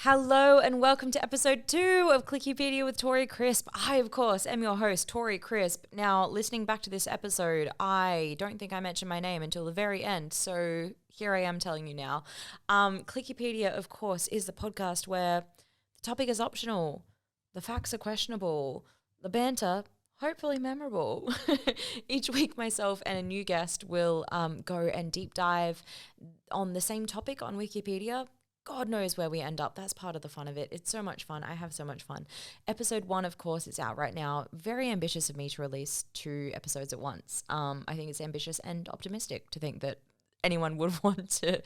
Hello and welcome to episode 2 of Clickipedia with Tori Crisp. I, of course, am your host, Tori Crisp. Now, listening back to this episode, I don't think I mentioned my name until the very end, so here I am telling you now. Clickipedia, of course, is the podcast where the topic is optional, the facts are questionable, the banter hopefully memorable. Each week, myself and a new guest will go and deep dive on the same topic on Wikipedia. God knows where we end up. That's part of the fun of it. It's so much fun. I have so much fun. Episode 1, of course, is out right now. Very ambitious of me to release 2 episodes at once. I think it's ambitious and optimistic to think that anyone would want to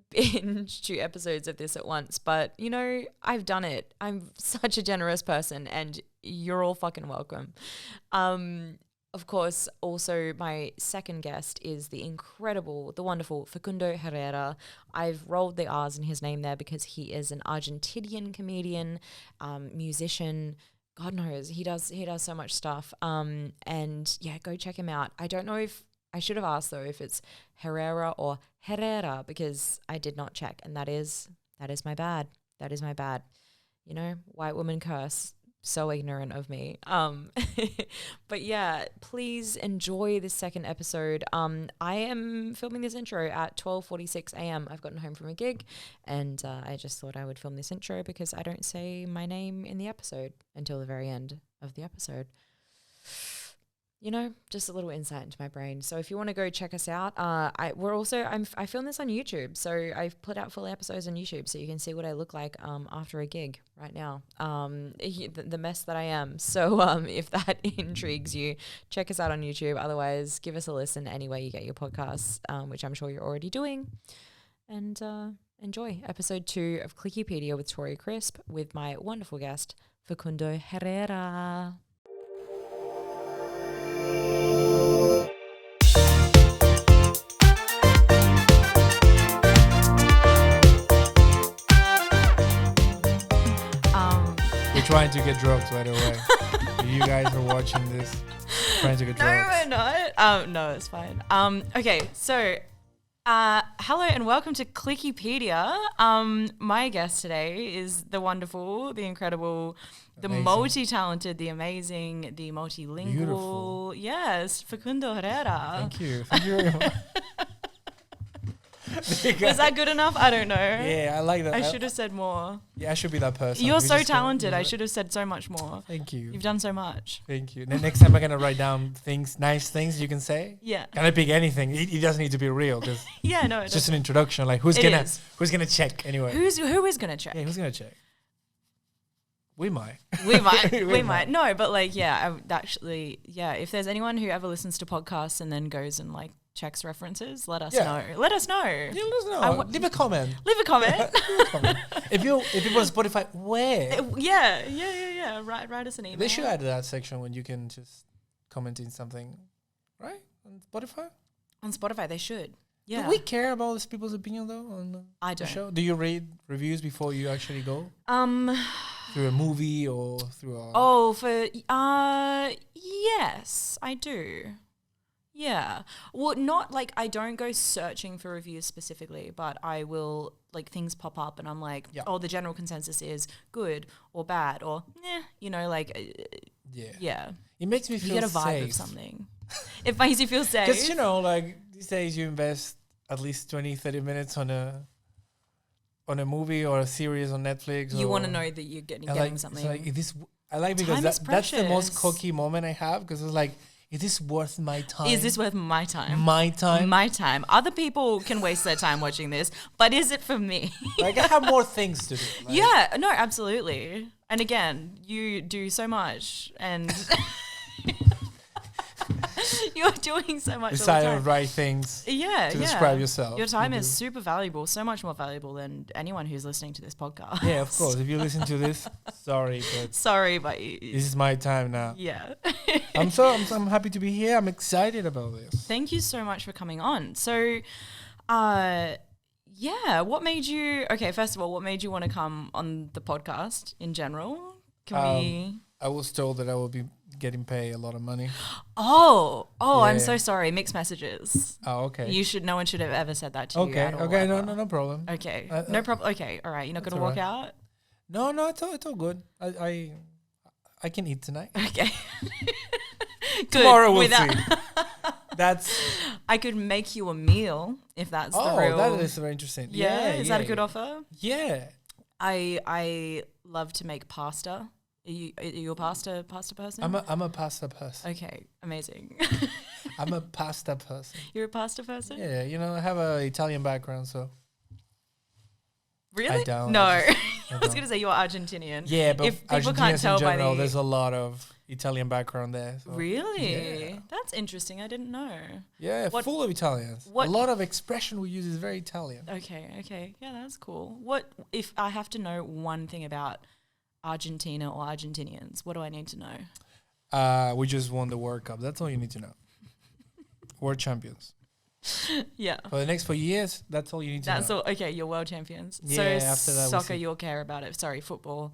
binge 2 episodes of this at once. But, you know, I've done it. I'm such a generous person and you're all fucking welcome. Of course, also my second guest is the incredible, the wonderful Facundo Herrera. I've rolled the R's in his name there because he is an Argentinian comedian, musician. God knows, he does so much stuff. And yeah, go check him out. I don't know if, I should have asked though if it's Herrera or Herrera because I did not check, and that is my bad. That is my bad. You know, white woman curse. So ignorant of me. But yeah, please enjoy this second episode. I am filming this intro at 12:46 a.m. I've gotten home from a gig and I just thought I would film this intro because I don't say my name in the episode until the very end of the episode. You know, just a little insight into my brain. So if you want to go check us out, I film this on YouTube. So I've put out full episodes on YouTube so you can see what I look like after a gig right now. The mess that I am. So if that intrigues you, check us out on YouTube. Otherwise, give us a listen anywhere you get your podcasts, which I'm sure you're already doing. And enjoy episode 2 of Clickipedia with Tori Crisp with my wonderful guest, Facundo Herrera. Trying to get drugs, by the way. If you guys are watching this, trying to get drugs. No, we're not. No, it's fine. Okay, so hello and welcome to Clickipedia. My guest today is the wonderful, the incredible, the multi-talented, the amazing, the multilingual. Beautiful. Yes, Facundo Herrera. Thank you. Thank you very much. Was that good enough? I don't know. Yeah, I like that. I should have said more. Yeah, I should be that person. You're so talented. I should have said so much more. Thank you. You've done so much. Thank you. Then next time I'm going to write down nice things you can say. Yeah. Can I pick anything? It doesn't need to be real. Just yeah, no. It's just an introduction. Like who's gonna check anyway? Who is gonna check? Yeah, who's gonna check? We might. We might. No, but like, yeah, I would actually, yeah. If there's anyone who ever listens to podcasts and then goes and like checks references, let us know. Let us know. Yeah, let us know. Leave a comment. Leave a comment. If you on Spotify, where? Yeah. Write us an email. They should add that section when you can just comment in something, right? On Spotify. On Spotify, they should. Yeah. Do we care about these people's opinion though on the show? Do you read reviews before you actually go? Through a movie or through a yes, I do. Yeah. Well, not like I don't go searching for reviews specifically, but I will, like, things pop up and I'm like, oh, the general consensus is good or bad or you know, like yeah. It makes me feel safe. You get a vibe of something. It makes you feel safe. Because, you know, like these days you invest at least 20-30 minutes on a movie or a series on Netflix. You want to know that you're getting something. Like, I like because that's the most cocky moment I have because it's like, is this worth my time? Is this worth my time? My time? My time. Other people can waste their time watching this, but is it for me? Like, I have more things to do. Like. Yeah, no, absolutely. And again, you do so much and you're doing so much. Decide to write things. To describe yourself. Your time is super valuable, so much more valuable than anyone who's listening to this podcast. Yeah, of course. If you listen to this, sorry, but this is my time now. Yeah. I'm happy to be here. I'm excited about this. Thank you so much for coming on. So, what made you? Okay, first of all, what made you want to come on the podcast in general? I was told that I will be getting paid a lot of money. Oh, I'm so sorry. Mixed messages. Oh, okay. No one should have ever said that to you. Okay, no problem. Okay, no problem. Okay, all right. You're not going to walk out? No, it's all good. I can eat tonight. Okay. Tomorrow we'll see. I could make you a meal if that's the real. Oh, that is very interesting. Yeah, is that a good offer? Yeah. I love to make pasta. Are you a pasta person? I'm a pasta person. Okay, amazing. I'm a pasta person. You're a pasta person? Yeah, I have an Italian background, so. Really? I don't. No. I was going to say you're Argentinian. Yeah, but if people can't tell in general, by there's a lot of Italian background there. So. Really? Yeah. That's interesting. I didn't know. Yeah, full of Italians. A lot of expression we use is very Italian. Okay. Yeah, that's cool. What if I have to know one thing about Argentina or Argentinians? What do I need to know? We just won the World Cup. That's all you need to know. World champions. Yeah. For the next 4 years, that's all you need to know. That's all. Okay, you're world champions. Yeah, so after that soccer, you'll care about it. Sorry, football,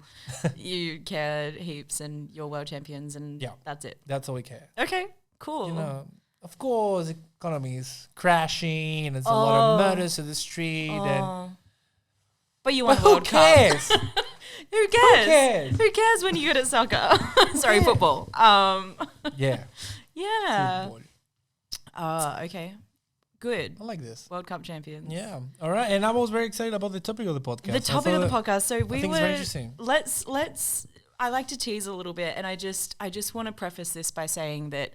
you care heaps, and you're world champions, and that's it. That's all we care. Okay, cool. Of course, economy is crashing, and there's a lot of murders in the street. But you want World Cup. Who cares? Who cares? Who cares when you're good at soccer? Sorry, football. Yeah. Yeah. Okay. Good. I like this. World Cup champions. Yeah. All right. And I was very excited about the topic of the podcast. The topic of the podcast. So I think it's very interesting. Let's I like to tease a little bit, and I just want to preface this by saying that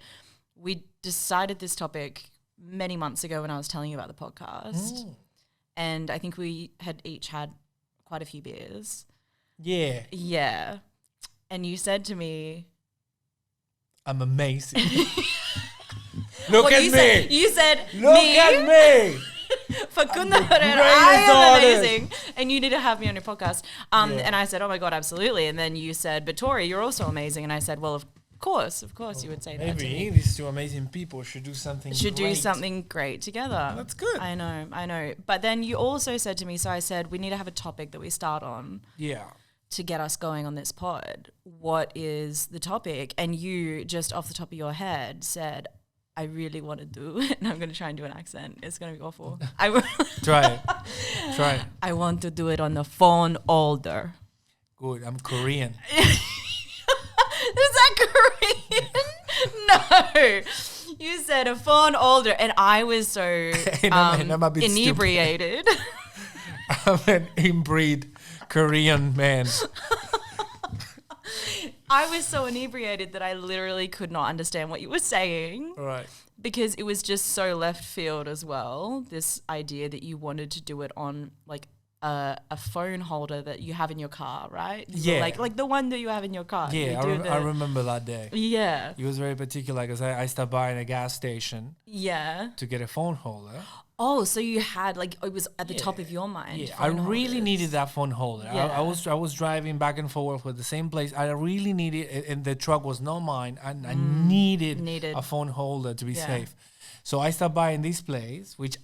we decided this topic many months ago when I was telling you about the podcast. And I think we had each had quite a few beers. Yeah. Yeah. And you said to me, I'm amazing. Look at me. You said, look at me. Facundo Herrera, I am amazing. And you need to have me on your podcast. And I said, oh my God, absolutely. And then you said, but Tori, you're also amazing. And I said, well, of course you would say that. Maybe these two amazing people should do something great together. That's good. I know. But then you also said to me, so I said, we need to have a topic that we start on. Yeah. To get us going on this pod. What is the topic? And you, just off the top of your head, said, I really want to do it. And I'm going to try and do an accent. It's going to be awful. Try it. I want to do it on the phone holder. Good. I'm Korean. Is that Korean? No. You said a phone holder. And I was so inebriated. I'm an inbreed Korean man. I was so inebriated that I literally could not understand what you were saying. Right. Because it was just so left field as well, this idea that you wanted to do it on like a phone holder that you have in your car, right? Yeah. Like the one that you have in your car. Yeah, I remember that day. Yeah. It was very particular because I stopped by in a gas station. Yeah. To get a phone holder. Oh, so you had it was at the top of your mind. Yeah, I really needed that phone holder. Yeah. I was driving back and forth with the same place. I really needed it, and the truck was not mine. And I needed a phone holder to be safe. So I stopped by in this place, which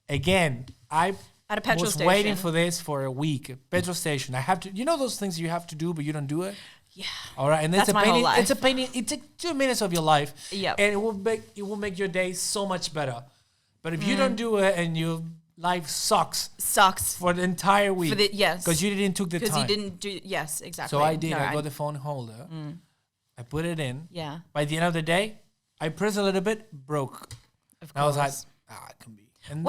again at a petrol station. Waiting for this for a week. Petrol station. I have to. You know those things you have to do, but you don't do it. Yeah. All right, and that's my whole life. It's a pain. It takes 2 minutes of your life. Yeah. And it will make your day so much better. But if you don't do it and your life sucks for the entire week. Because you didn't took the time. Because you didn't do, yes, exactly. So I did. I got the phone holder. I put it in. Yeah. By the end of the day, I pressed a little bit, broke. Of course. I was like, it can be. And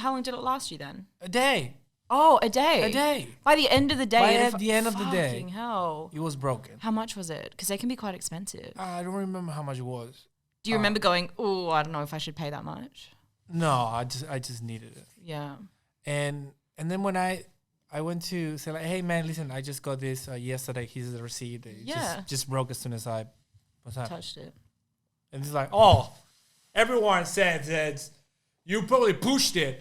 how long did it last you then? A day. Oh, a day. A day. By the end of the day. Fucking hell. It was broken. How much was it? Because they can be quite expensive. I don't remember how much it was. Do you remember going, oh, I don't know if I should pay that much? No, I just needed it. Yeah. And then when I went to say like, hey man, listen, I just got this yesterday. Here's the receipt. It just broke as soon as I touched it. And it's like, oh, everyone said that you probably pushed it.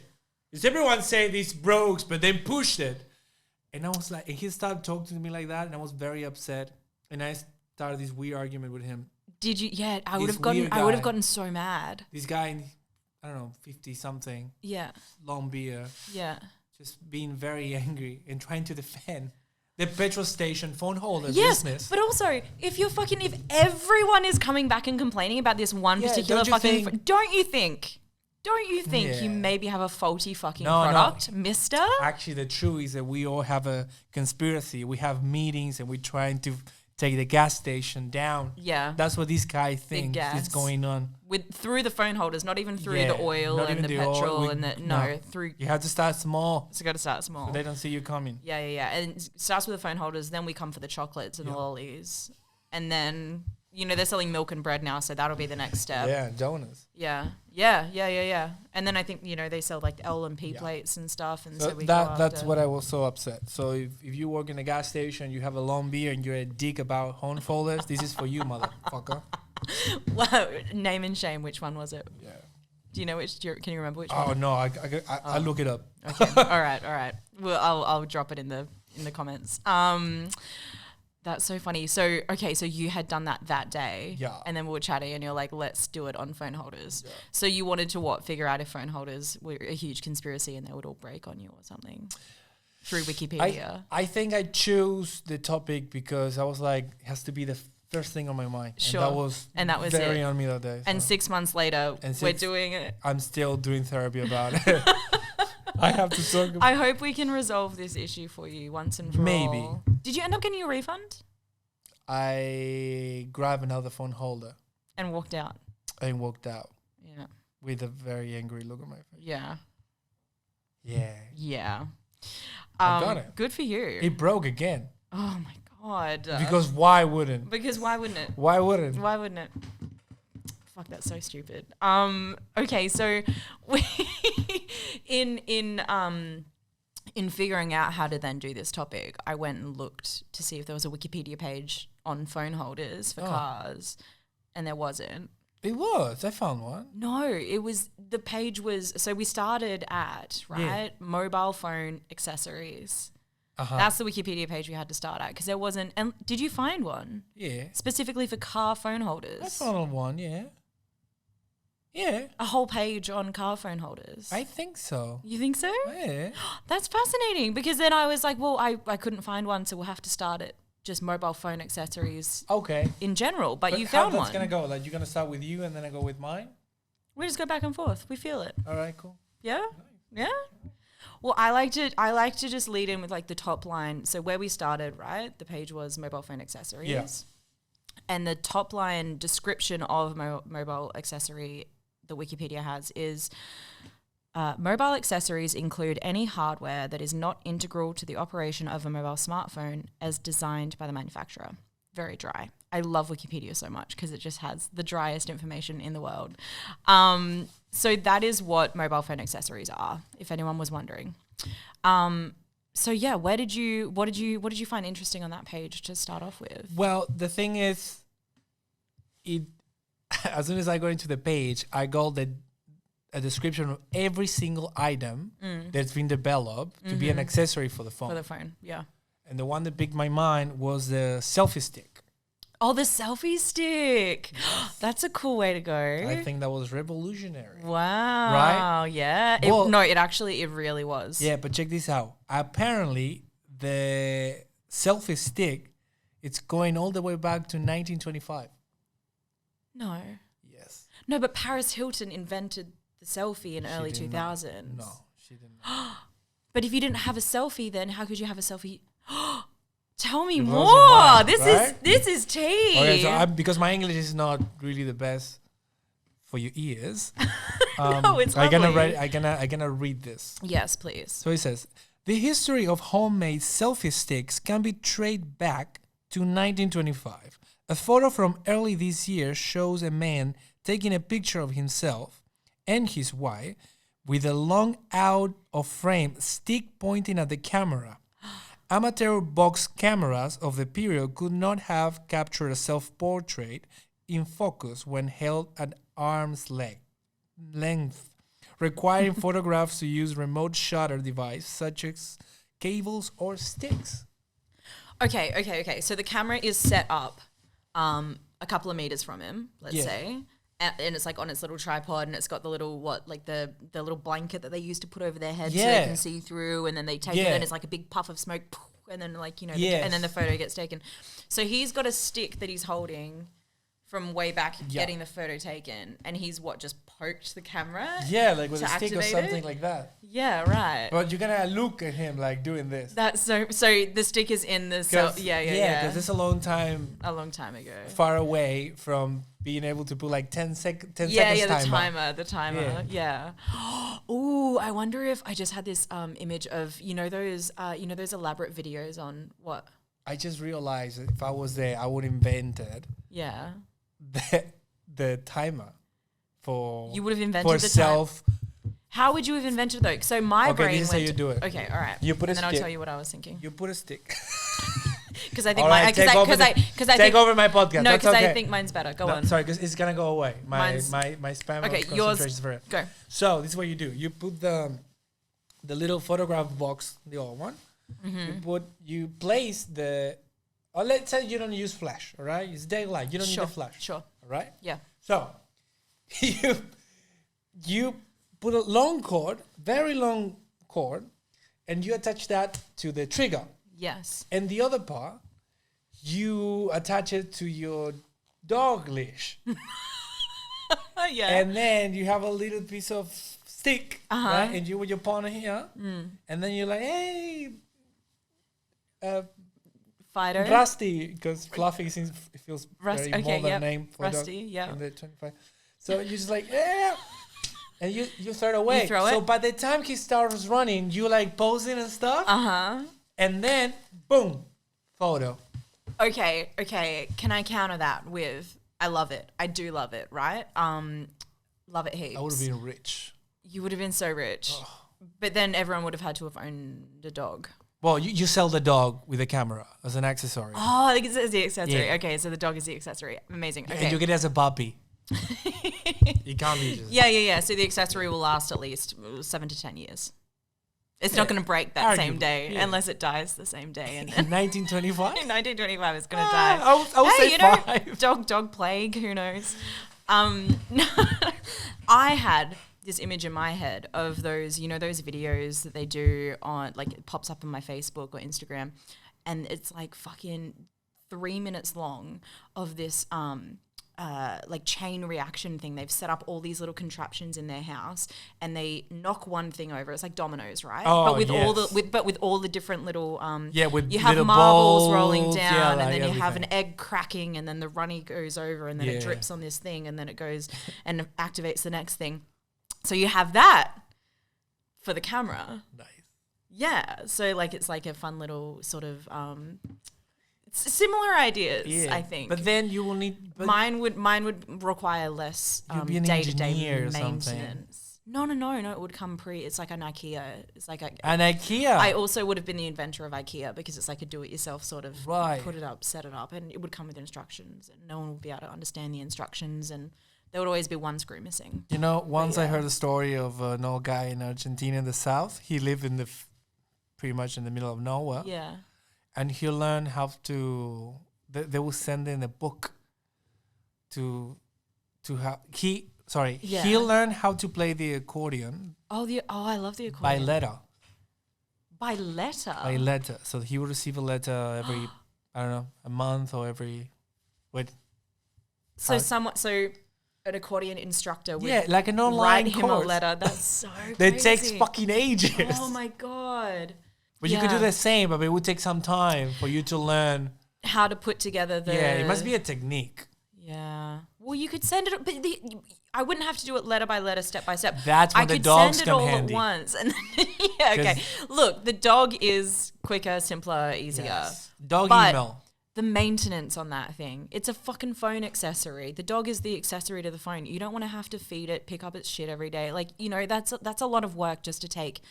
Is everyone saying this broke, but then pushed it? And I was like, and he started talking to me like that, and I was very upset. And I started this weird argument with him. Did you? Yeah, I would have gotten so mad. This guy, I don't know, 50-something. Yeah. Long beard. Yeah. Just being very angry and trying to defend the petrol station phone holder business. But also, if everyone is coming back and complaining about this one particular fucking... Don't you think Don't you think you maybe have a faulty fucking No. product, mister? Actually, the truth is that we all have a conspiracy. We have meetings and we're trying to take the gas station down. Yeah. That's what these guys think is going on. Through the phone holders, not even through the oil and the petrol and the through. You have to start small. It's got to start small. So they don't see you coming. Yeah. And it starts with the phone holders, then we come for the chocolates and the lollies. And then, they're selling milk and bread now, so that'll be the next step. Yeah, donuts. Yeah. And then I think, they sell like L and P plates and stuff. And so we that's what I was so upset. So if you work in a gas station, you have a long beer and you're a dick about home folders, this is for you, motherfucker. Wow. Name and shame. Which one was it? Yeah. Do you know can you remember which one? Oh, no. I look it up. Okay. All right. Well, I'll drop it in the comments. That's so funny. So you had done that day. Yeah. And then we were chatting and you're like, let's do it on phone holders. Yeah. So you wanted to figure out if phone holders were a huge conspiracy and they would all break on you or something through Wikipedia. I think I chose the topic because I was like, it has to be the first thing on my mind. Sure. And that was very on me that day. And 6 months later, we're doing it. I'm still doing therapy about it. I have to talk about I hope we can resolve this issue for you once and for Maybe. all. Did you end up getting a refund? I grabbed another phone holder. And walked out. Yeah. With a very angry look on my face. Yeah. I got it. Good for you. It broke again. Oh my God. Because why wouldn't? Why wouldn't it? Why wouldn't? Fuck, that's so stupid. Okay, so we in figuring out how to then do this topic, I went and looked to see if there was a Wikipedia page on phone holders for cars, and there wasn't. It was. I found one. No, the page was, so we started at, mobile phone accessories. Uh-huh. That's the Wikipedia page we had to start at because there wasn't. And did you find one? Yeah. Specifically for car phone holders? I found one, yeah. Yeah. A whole page on car phone holders? I think so. You think so? Yeah. That's fascinating because then I was like, well, I couldn't find one, so we'll have to start at just mobile phone accessories in general. But you found one. How that's going to go? Like you're going to start with you and then I go with mine? We just go back and forth. We feel it. All right, cool. Yeah? Nice. Yeah? Well, I like to just lead in with like the top line. So where we started, right? The page was mobile phone accessories. Yeah. And the top line description of mobile accessory the Wikipedia has is mobile accessories include any hardware that is not integral to the operation of a mobile smartphone as designed by the manufacturer. Very dry. I love Wikipedia so much because it just has the driest information in the world. So that is what mobile phone accessories are, if anyone was wondering. So yeah, what did you find interesting on that page to start off with? Well, the thing is, as soon as I go into the page, I got a description of every single item that's been developed to be an accessory for the phone. For the phone, yeah. And the one that piqued my mind was the selfie stick. Oh, the selfie stick. Yes. That's a cool way to go. I think that was revolutionary. Wow. Right? Yeah. It really was. Yeah, but check this out. Apparently, the selfie stick, it's going all the way back to 1925. No. Yes. No, but Paris Hilton invented the selfie in early 2000s. No, she didn't. But if you didn't have a selfie, then how could you have a selfie? Tell me more. This is tea. Okay, so because my English is not really the best for your ears. No, it's lovely. I'm gonna read this. Yes, please. So it says, the history of homemade selfie sticks can be traced back to 1925. A photo from early this year shows a man taking a picture of himself and his wife with a long out of frame stick pointing at the camera. Amateur box cameras of the period could not have captured a self-portrait in focus when held at arm's length, requiring photographs to use remote shutter device such as cables or sticks. Okay. So the camera is set up a couple of meters from him, let's say. And it's like on its little tripod, and it's got the little the little blanket that they use to put over their head so they can see through, and then they take it and it's like a big puff of smoke, and then and then the photo gets taken. So he's got a stick that he's holding from way back getting the photo taken, and he's just poked the camera. Yeah, like with a stick or something like that. Yeah, right. But you're gonna look at him like doing this. That's so the stick is in the cell. Yeah, because it's a long time ago. Far away from being able to put like 10 seconds the timer. Yeah. Ooh, I wonder if I just had this image of those elaborate videos on what? I just realized that if I was there, I would invent it. Yeah. The timer for you would have invented for the self. How would you have invented though? So my brain. This is how you do it. Okay, all right. You put and a then stick. I'll tell you what I was thinking. You put a stick. Because I think take over my podcast. No, because okay. I think mine's better. Go on. Sorry, because it's gonna go away. My spam of concentration is for it. Go. So this is what you do. You put the little photograph box, the old one. Mm-hmm. You place the. Or let's say you don't use flash. All right, it's daylight. You don't need the flash. Sure. All right. Yeah. So you put a long cord, very long cord, and you attach that to the trigger. Yes. And the other part, you attach it to your dog leash. Yeah. And then you have a little piece of stick, right? And you with your partner here. And then you're like, hey, Fido. Rusty, because Fluffy feels very modern name for Rusty, dog yeah. in the 25. So you're just like, yeah. And you throw it away. You throw it. So by the time he starts running, you like posing and stuff. And then, boom, photo. Okay. Can I counter that with, I love it. I do love it, right? Love it heaps. I would have been rich. You would have been so rich. Oh. But then everyone would have had to have owned a dog. Well, you sell the dog with a camera as an accessory. Oh, it's the accessory. Yeah. Okay, so the dog is the accessory. Amazing. Okay. And you get it as a puppy. You can't be just... Yeah. So the accessory will last at least 7 to 10 years. It's not going to break that same day unless it dies the same day. And in 1925? In 1925, it's going to die. I would say 5. Dog plague, who knows? I had this image in my head of those, those videos that they do on, like, it pops up on my Facebook or Instagram, and it's like fucking 3 minutes long of this like chain reaction thing. They've set up all these little contraptions in their house, and they knock one thing over. It's like dominoes, right? Oh, but with all the different little with you have little marbles balls, rolling down, and then everything. you have an egg cracking, and then the runny goes over, and then it drips on this thing, and then it goes and activates the next thing. So you have that for the camera. Nice. Yeah. So like it's like a fun little sort of similar ideas, I think. But then you will need... Mine would require less day-to-day maintenance. No, it would come it's like an IKEA. It's like an IKEA? I also would have been the inventor of IKEA, because it's like a do-it-yourself sort of put it up, set it up, and it would come with instructions, and no one would be able to understand the instructions, and there would always be one screw missing. Once I heard a story of an old guy in Argentina in the south. He lived in pretty much in the middle of nowhere. Yeah. And he learned how to... They will send in a book to how... He learned how to play the accordion. I love the accordion. By letter. By letter? By letter. So he would receive a letter every, I don't know, a month or every... So an accordion instructor would like an online write him a letter. That's so crazy. That takes fucking ages. Oh my God. But you could do the same, but it would take some time for you to learn how to put together the... Yeah, it must be a technique. Yeah. Well, you could send it, but I wouldn't have to do it letter by letter, step by step. That's when the dogs come handy. I could send it all at once. And okay. Look, the dog is quicker, simpler, easier. Yes. Dog but email. The maintenance on that thing, it's a fucking phone accessory. The dog is the accessory to the phone. You don't want to have to feed it, pick up its shit every day. Like, that's a lot of work just to take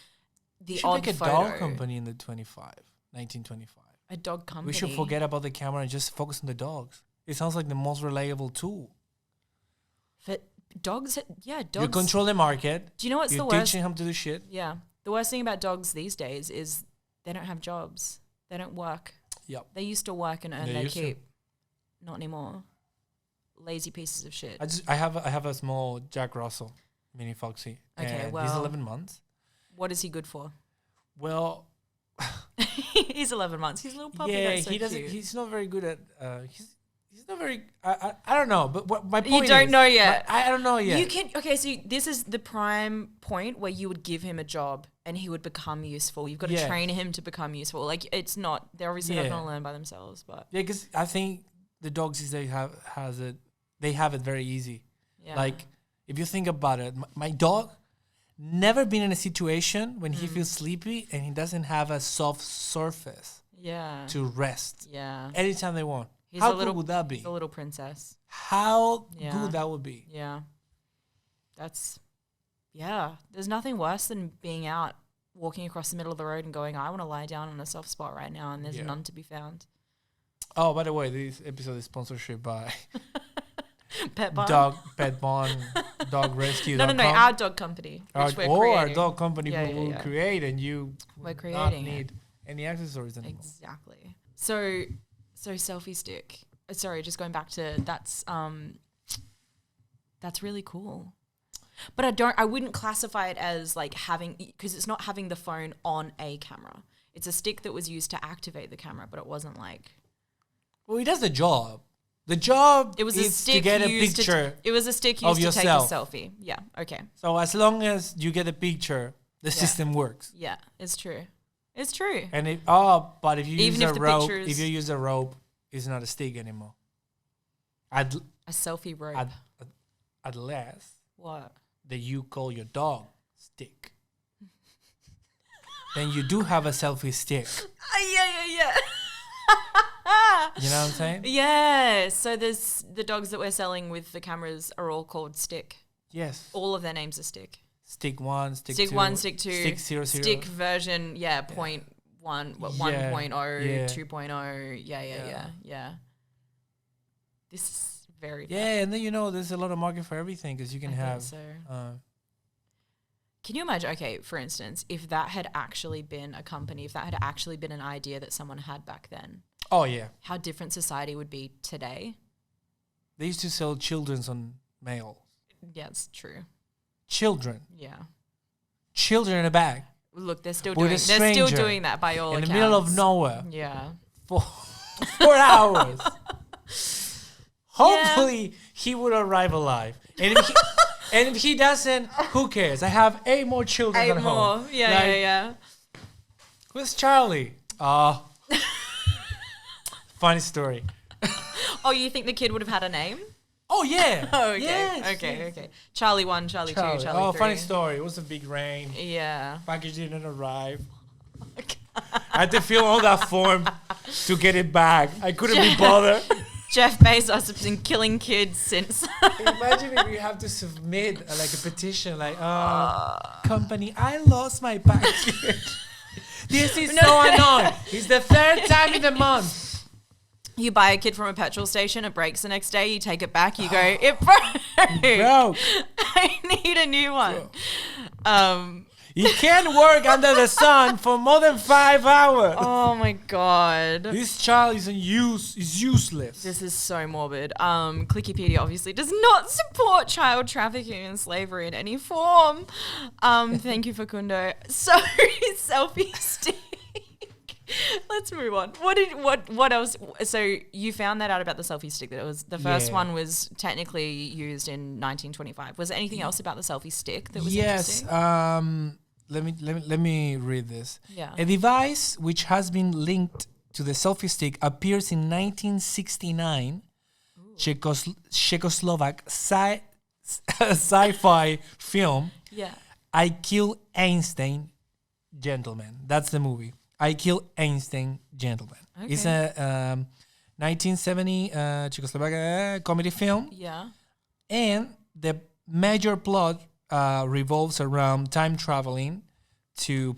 the odd photo. We should make a dog company in the 1925. A dog company. We should forget about the camera and just focus on the dogs. It sounds like the most reliable tool. For dogs, dogs. You control the market. Do you know what's the worst? You're teaching them to do shit. Yeah. The worst thing about dogs these days is they don't have jobs. They don't work. Yep. They used to work and earn their keep. Not anymore. Lazy pieces of shit. I have a small Jack Russell mini Foxy. Okay, and he's 11 months. What is he good for? Well, he's 11 months. He's a little puppy. Yeah, that's so he doesn't. cute. He's not very good at. He's not very. I don't know, but what my point you don't is, know yet. I don't know yet. You can. Okay, so this is the prime point where you would give him a job and he would become useful. You've got to train him to become useful. Like it's not. They're obviously not going to learn by themselves, but because I think the dogs they have it very easy. Yeah. Like if you think about it, my dog never been in a situation when he feels sleepy and he doesn't have a soft surface. Yeah. To rest. Yeah. Anytime they want. How good would that be? He's a little princess. How good that would be. Yeah. There's nothing worse than being out, walking across the middle of the road and going, I want to lie down on a soft spot right now, and there's none to be found. Oh, by the way, this episode is sponsorship by Pet Barn. Dog Rescue. No, our dog company. Our dog company will create, and we're creating. Not need any accessories anymore. Exactly. So selfie stick. Sorry, just going back to that's really cool. But I wouldn't classify it as like having, because it's not having the phone on a camera. It's a stick that was used to activate the camera, but it wasn't like. Well, he does the job. The job it was a is stick to get a picture. It was a stick used to take a selfie. Yeah. Okay. So as long as you get a picture, the system works. Yeah, it's true. It's true. And but if you use a rope, it's not a stick anymore. A selfie rope. Unless what? That you call your dog stick. Then you do have a selfie stick. Yeah. You know what I'm saying? Yeah. So there's the dogs that we're selling with the cameras are all called Stick. Yes. All of their names are Stick. Stick 1, Stick 2. Stick 1, Stick 2. Stick 0, 0. Stick version, 0.1, 1.0, 2.0. Yeah. This is very fun. And then, there's a lot of market for everything because you can have. So. Can you imagine, okay, for instance, if that had actually been a company, if that had actually been an idea that someone had back then? Oh, yeah. How different society would be today? They used to sell children's on mail. Yeah, it's true. Children. Yeah. Children in a bag. Look, they're still doing that by all accounts. In the middle of nowhere. Yeah. For 4 hours. Hopefully he would arrive alive. And if he doesn't, who cares? I have 8 more children at home. Yeah. Who's Charlie? Funny story. Oh, you think the kid would have had a name? Oh, yeah. Oh, okay. Yes, okay. Charlie 1, Charlie 2, Charlie 3. Oh, funny story. It was a big rain. Yeah. Package didn't arrive. I had to fill all that form to get it back. I couldn't be bothered. Jeff Bezos has been killing kids since. Imagine if you have to submit a petition company, I lost my package. This is so annoying. It's the 3rd time in the month. You buy a kid from a petrol station, it breaks the next day, you take it back, you go, it broke. I need a new one. You can't work under the sun for more than 5 hours. Oh my God. This child is useless. This is so morbid. Clickipedia obviously does not support child trafficking and slavery in any form. Thank you, Facundo. So, selfie stick. Let's move on. What else? So you found that out about the selfie stick, that it was the first one was technically used in 1925. Was there anything else about the selfie stick that was interesting? Let me read this. Yeah. A device which has been linked to the selfie stick appears in 1969 Czechoslovak sci-fi film. Yeah. I Kill Einstein, Gentlemen. That's the movie. I Kill Einstein, Gentlemen. Okay. It's a 1970 Czechoslovak comedy film. Yeah. And the major plot revolves around time traveling to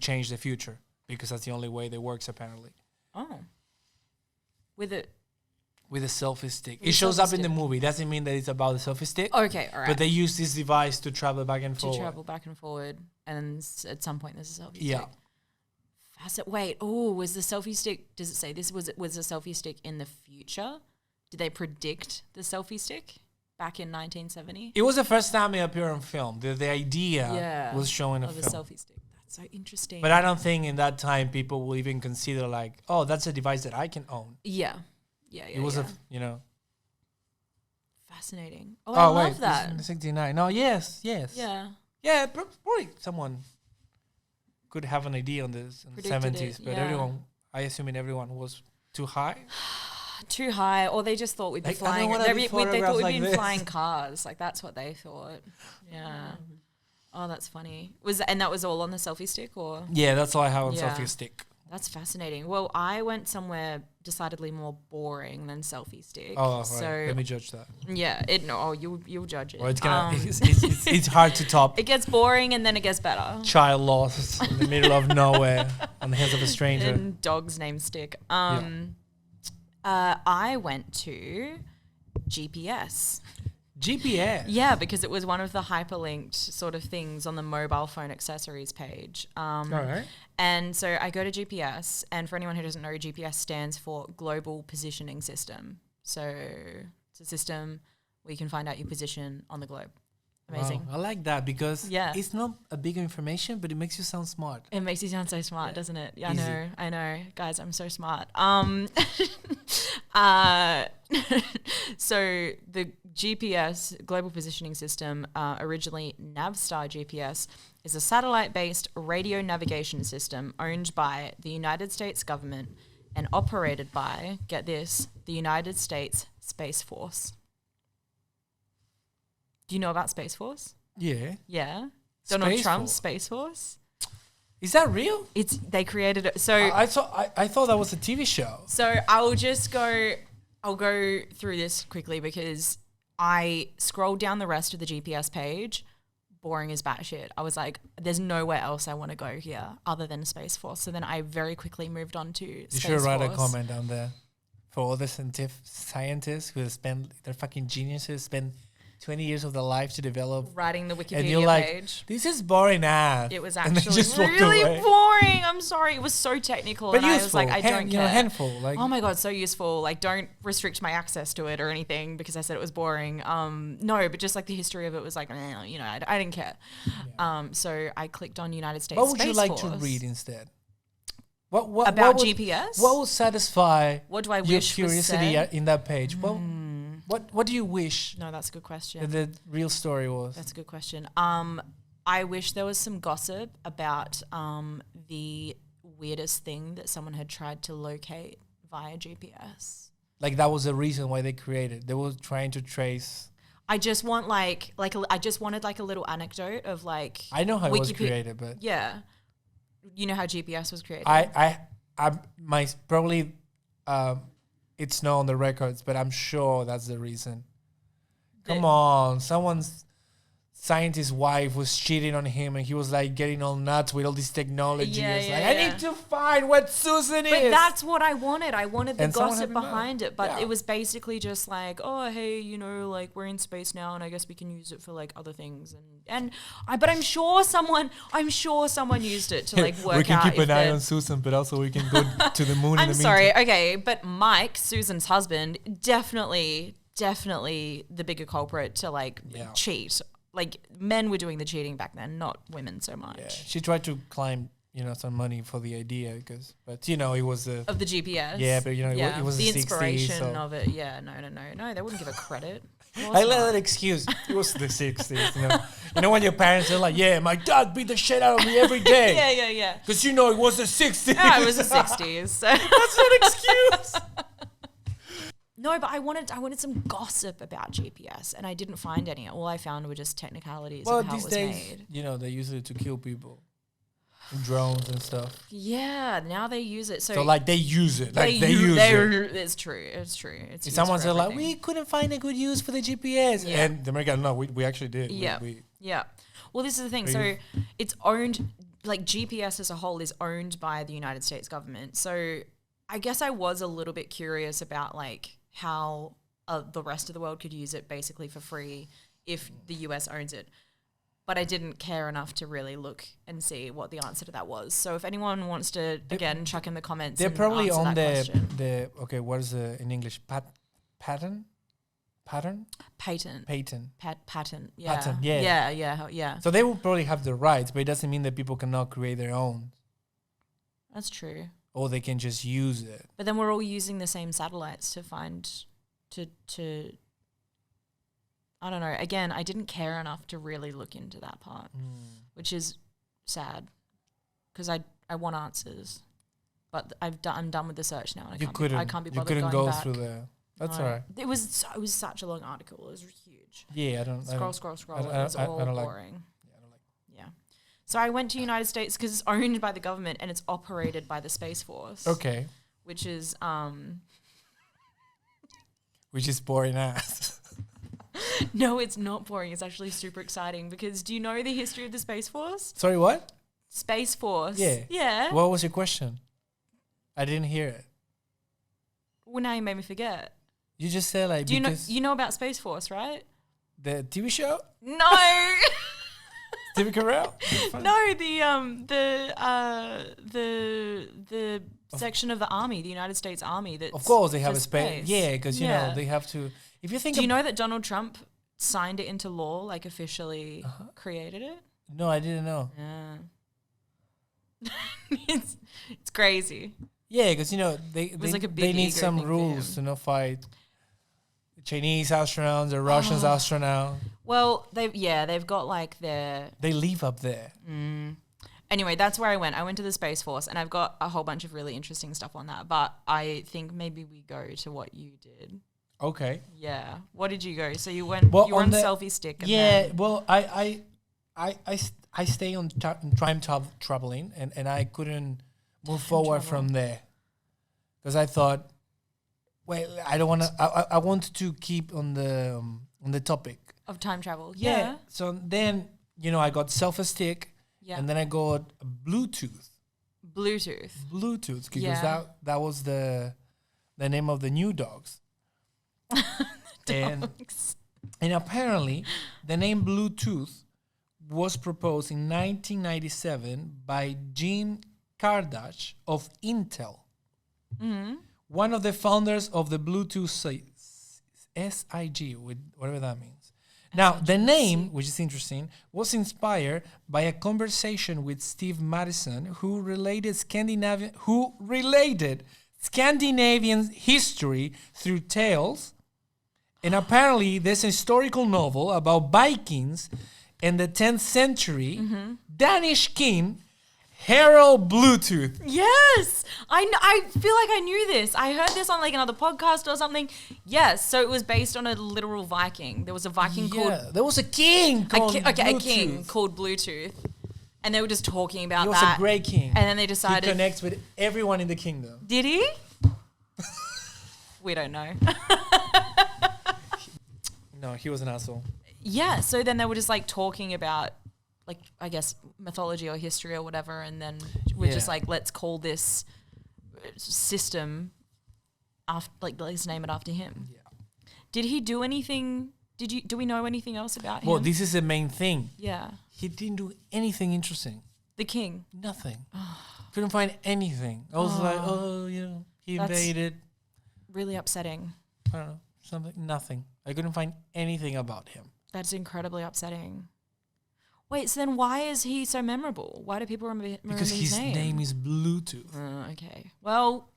change the future, because that's the only way that works apparently. Oh. With a selfie stick. It shows up in the movie. Doesn't mean that it's about the selfie stick. Okay, all right. But they use this device to travel back and forward. And at some point there's a selfie stick. Yeah. Wait, was the selfie stick, does it say this was the selfie stick in the future? Did they predict the selfie stick back in 1970? It was the first time it appeared on film. The idea was shown in a film. The selfie stick. That's so interesting. But I don't think in that time people will even consider that's a device that I can own. Yeah. It was fascinating. Oh, I love that. 69. No, yes. Yeah. Yeah, probably someone could have an idea on this in the 70s, but I assume everyone was too high. Too high, or they just thought we'd be flying. They thought we'd be in flying cars. Like, that's what they thought. Yeah. Oh, that's funny. That was all on the selfie stick, or? Yeah, that's all I have on selfie stick. That's fascinating. Well, I went somewhere decidedly more boring than selfie stick. Oh, right. So let me judge that. Yeah, you'll judge it. Well, it's hard to top. It gets boring and then it gets better. Child lost in the middle of nowhere on the hands of a stranger. And dog's name stick. I went to GPS. GPS? Yeah, because it was one of the hyperlinked sort of things on the mobile phone accessories page. All right. And so I go to GPS, and for anyone who doesn't know, GPS stands for Global Positioning System. So it's a system where you can find out your position on the globe. Amazing. Wow, I like that because it's not a big information, but it makes you sound smart. It makes you sound so smart, doesn't it? Yeah, Easy. I know. Guys, I'm so smart. So the GPS, Global Positioning System, originally Navstar GPS, is a satellite-based radio navigation system owned by the United States government and operated by, get this, the United States Space Force. Do you know about Space Force? Yeah. Yeah. Donald Trump's Space Force. Is that real? They created it. So I thought that was a TV show. So I'll go through this quickly because I scrolled down the rest of the GPS page. Boring as batshit. I was like, there's nowhere else I want to go here other than Space Force. So then I very quickly moved on to Space Force. You should write a comment down there for all the scientists who they're fucking geniuses, spend 20 years of their life to develop. Writing the Wikipedia and you're like, page. This is boring ass. It was actually really boring. I'm sorry. It was so technical. But and useful. I was like, I don't care. Handful. Like, oh my God, so useful. Like, don't restrict my access to it or anything because I said it was boring. No, but just like the history of it was like, I didn't care. Yeah. So I clicked on United States Space Force. What would you like to read instead? What about GPS? What will satisfy your curiosity in that page? What do you wish? No, that's a good question. The real story was. That's a good question. I wish there was some gossip about the weirdest thing that someone had tried to locate via GPS. Like that was the reason why they created. They were trying to trace. I just want I just wanted like a little anecdote of like. I know how it was created, but yeah, you know how GPS was created. It's not on the records, but I'm sure that's the reason. Come on, someone's scientist's wife was cheating on him, and he was like getting all nuts with all this technology. I need to find what Susan is. But that's what I wanted. I wanted the gossip behind it. But it was basically just like, oh, hey, like we're in space now, and I guess we can use it for like other things. But I'm sure someone used it to like work out. We can keep an eye on Susan, but also we can go to the moon. I'm sorry, okay, but Mike, Susan's husband, definitely the bigger culprit to like cheat. Like men were doing the cheating back then, not women so much. Yeah. She tried to climb, some money for the idea, but it was of the GPS. Yeah, but it was the the inspiration of it. Yeah, no, they wouldn't give her credit. I love that excuse. It was the 60s. When your parents are like, yeah, my dad beat the shit out of me every day. Yeah. Because it was the 60s. Yeah, it was the 60s. So. That's an excuse. No, but I wanted some gossip about GPS, and I didn't find any. All I found were just technicalities of how it was made. They use it to kill people, drones and stuff. Yeah, now they use it. So like they use it. Like they use it. It's true. It's someone said like, we couldn't find a good use for the GPS, and the American, no, we actually did. Yeah, yeah. Well, this is the thing. So it's owned, like GPS as a whole is owned by the United States government. So I guess I was a little bit curious about like how the rest of the world could use it basically for free if the US owns it. But I didn't care enough to really look and see what the answer to that was. So if anyone wants to, again, chuck in the comments. They're probably on the okay, what is the, in English, patent? Patent? Patent. Patent, yeah. Yeah. So they will probably have the rights, but it doesn't mean that people cannot create their own. That's true. or they can just use it. But then we're all using the same satellites to find to I don't know. Again, I didn't care enough to really look into that part, which is sad because I want answers. But I'm done with the search now. And I can't be bothered going go back. through there. That's No. all right. It was such a long article. It was huge. Yeah, I don't. Scroll. It was all boring. I don't like. Yeah. So I went to United States because it's owned by the government and it's operated by the Space Force. Okay. Which is Which is boring ass. No, it's not boring. It's actually super exciting because do you know the history of the Space Force? Sorry, what? Space Force. Yeah. Yeah. What was your question? I didn't hear it. Well, now you made me forget. You just said like. Do you know about Space Force, right? The TV show? No. Steve Carell? No, the section of the army, the United States Army. That of course they have a space. Yeah, because you know they have to. If you think. Do you know that Donald Trump signed it into law, like officially created it? No, I didn't know. Yeah. it's crazy. Yeah, because you know they need some rules to not fight Chinese astronauts or Russian astronauts. Well, they've got like they live up there. Anyway, that's where I went. I went to the Space Force, and I've got a whole bunch of really interesting stuff on that. But I think maybe we go to what you did. Okay. Yeah. What did you go? So you went. Well, you were on selfie stick. And well, I stay on time traveling, and I couldn't move forward from there because I thought, well, I don't want to. I want to keep on the topic of time travel. Yeah. So then I got selfie stick. Yeah. And then I got Bluetooth. Because that was the name of the new dogs. And apparently the name Bluetooth was proposed in 1997 by Jim Kardashian of Intel. Mm-hmm. One of the founders of the Bluetooth SIG, whatever that means. Now, the name, which is interesting, was inspired by a conversation with Steve Madison, who related Scandinavian history through tales. And apparently, there's a historical novel about Vikings in the 10th century, Danish king Harald Bluetooth. Yes, I feel like I knew this. I heard this on like another podcast or something. Yes, so it was based on a literal Viking. There was a Viking called. There was a king called Bluetooth. A king called Bluetooth, and they were just talking about that. He was a great king, and then they decided he connects with everyone in the kingdom. Did he? We don't know. No, he was an asshole. Yeah, so then they were just like talking about, like, I guess mythology or history or whatever, and then we're just like, let's call this system after, like, let's name it after him. Yeah. Did he do anything? Do we know anything else about him? Well, this is the main thing. Yeah. He didn't do anything interesting. The king. Nothing. Couldn't find anything. I was like, he invaded. Really upsetting. I don't know, something. Nothing. I couldn't find anything about him. That's incredibly upsetting. Wait, so then why is he so memorable? Why do people remember his name? Because his name is Bluetooth. Okay. Well,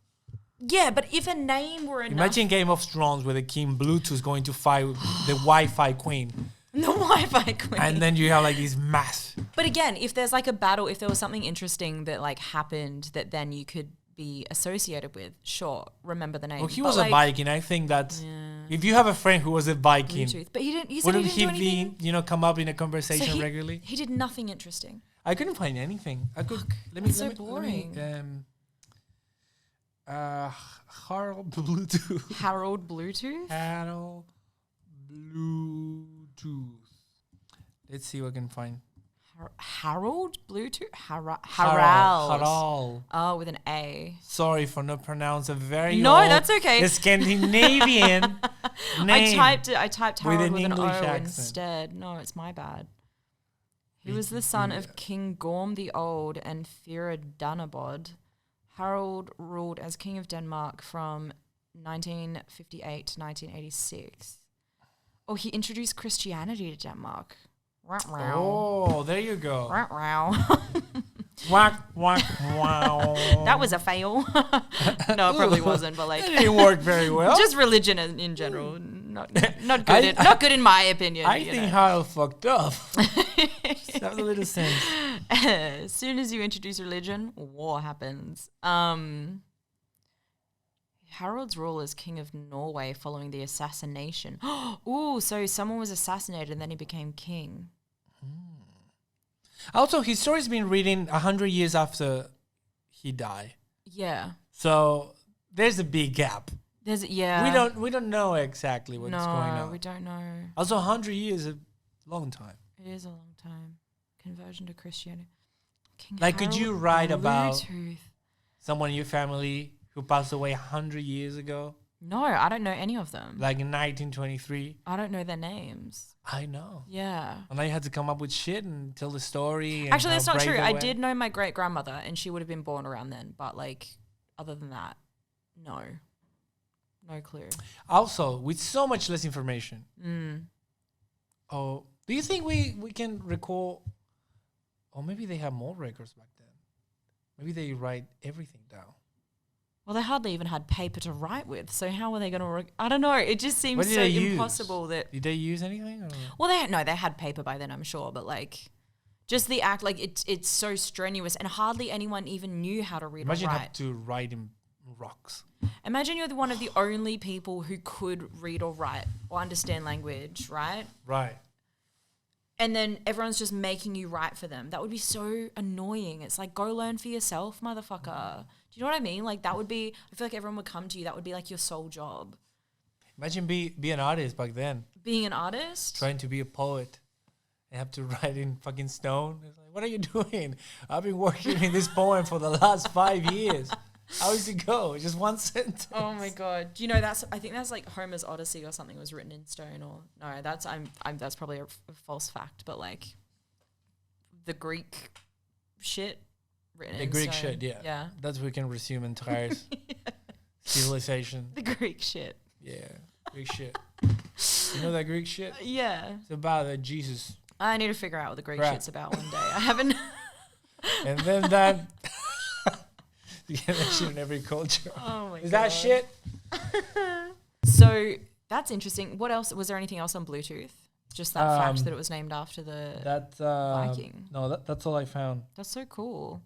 yeah, but if a name were enough... Imagine Game of Thrones where the king Bluetooth going to fight the Wi-Fi queen. The Wi-Fi queen. And then you have like these mass... But again, if there's like a battle, if there was something interesting that like happened that then you could be associated with, sure, remember the name. Well, he was a Viking. I think that if you have a friend who was a Viking, Bluetooth. But he didn't. You said wouldn't he be, come up in a conversation regularly? He did nothing interesting. I couldn't find anything. So boring. Harold Bluetooth. Harold Bluetooth. Harold Bluetooth. Let's see what I can find. Harold Bluetooth? Harald. Oh, with an A. Sorry for not pronouncing a very that's okay. Scandinavian name. I typed Harold with an O accent. instead. No, it's my bad. He was the son of King Gorm the Old and Fira Danabod. Harold ruled as King of Denmark from 1958 to 1986. Oh, he introduced Christianity to Denmark. Oh, there you go. Whack, whack, wow. That was a fail. No, it probably wasn't, but like it didn't work very well. Just religion in general, not good. Not good in my opinion. I think Harold fucked up. That was a little sense. As soon as you introduce religion, war happens. Harold's rule as king of Norway following the assassination. Ooh, so someone was assassinated and then he became king. Also, his story's been written 100 years after he died. Yeah. So there's a big gap. Yeah. We don't know exactly what's going on. No, we don't know. Also, 100 years is a long time. It is a long time. Conversion to Christianity. King like, Harold, could you write about Bluetooth. someone in your family who passed away 100 years ago? No, I don't know any of them. Like in 1923? I don't know their names. I know. Yeah. And now you had to come up with shit and tell the story. And actually, that's not true. I did know my great-grandmother, and she would have been born around then. But, like, other than that, no. No clue. Also, with so much less information. Oh, do you think we can recall... Or maybe they have more records back then. Maybe they write everything down. Well, they hardly even had paper to write with, so how were they going to... I don't know. It just seems so impossible that... Did they use anything? Or? Well, they had paper by then, I'm sure, but, like, just the act, like, it's so strenuous, and hardly anyone even knew how to read or write. Imagine having to write in rocks. Imagine you're one of the only people who could read or write or understand language, right? Right. And then everyone's just making you write for them. That would be so annoying. It's like, go learn for yourself, motherfucker. Do you know what I mean? Like, that would be, I feel like everyone would come to you. That would be like your sole job. Imagine be an artist back then. Being an artist? Trying to be a poet. They have to write in fucking stone. It's like, what are you doing? I've been working in this poem for the last 5 years. How does it go? Just one sentence. Oh my god! Do you know I think that's like Homer's Odyssey or something was written in stone, or no? That's that's probably a false fact, but like the Greek shit written in stone. The Greek shit, yeah. Yeah. That's where we can resume entire civilization. The Greek shit. Yeah, Greek shit. You know that Greek shit? Yeah. It's about Jesus. I need to figure out what the Greek shit's about one day. I haven't. And then that. You get that shit in every culture. Oh my god. Is that shit? So that's interesting. What else? Was there anything else on Bluetooth? Just that fact that it was named after the Viking. No, that's all I found. That's so cool.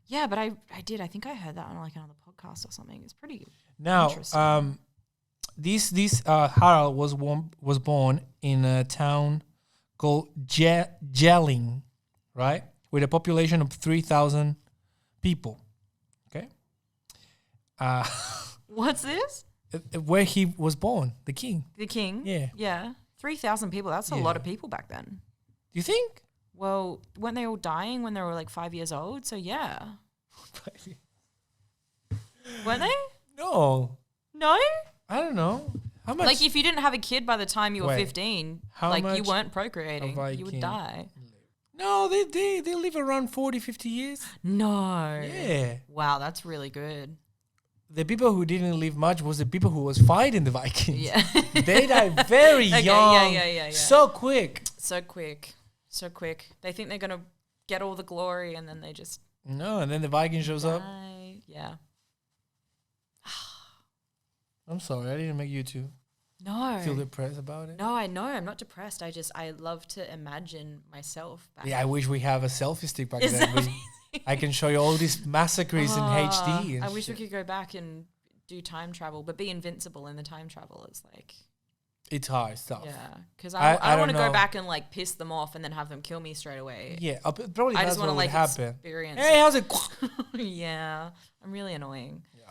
Yeah, but I think I heard that on like another podcast or something. It's pretty interesting. This Harald was born in a town called Jelling, right? With a population of 3,000 people. Okay. What's this? Where he was born, the king. The king? Yeah. Yeah. 3,000 people. That's a lot of people back then. You think? Well, weren't they all dying when they were like 5 years old? So yeah. Weren't they? No. No? I don't know. How much? Like if you didn't have a kid by the time you were 15, like you weren't procreating, you would die. No, they live around 40, 50 years. No. Yeah. Wow, that's really good. The people who didn't live much was the people who was fighting the Vikings. Yeah. They died very young. Yeah. So quick. So quick. They think they're going to get all the glory and then they just... No, and then the Viking shows up. Yeah. I'm sorry, I didn't make you too. No. Feel depressed about it? No, I know. I'm not depressed. I love to imagine myself back. Yeah, I wish we have a selfie stick back then. I can show you all these massacres in HD. And I wish we could go back and do time travel, but be invincible in the time travel. It's like... It's hard stuff. Yeah, because I don't want to go back and like piss them off and then have them kill me straight away. Yeah, probably I that's just want to like happen. Experience. Hey, how's it? Yeah, I'm really annoying. Yeah.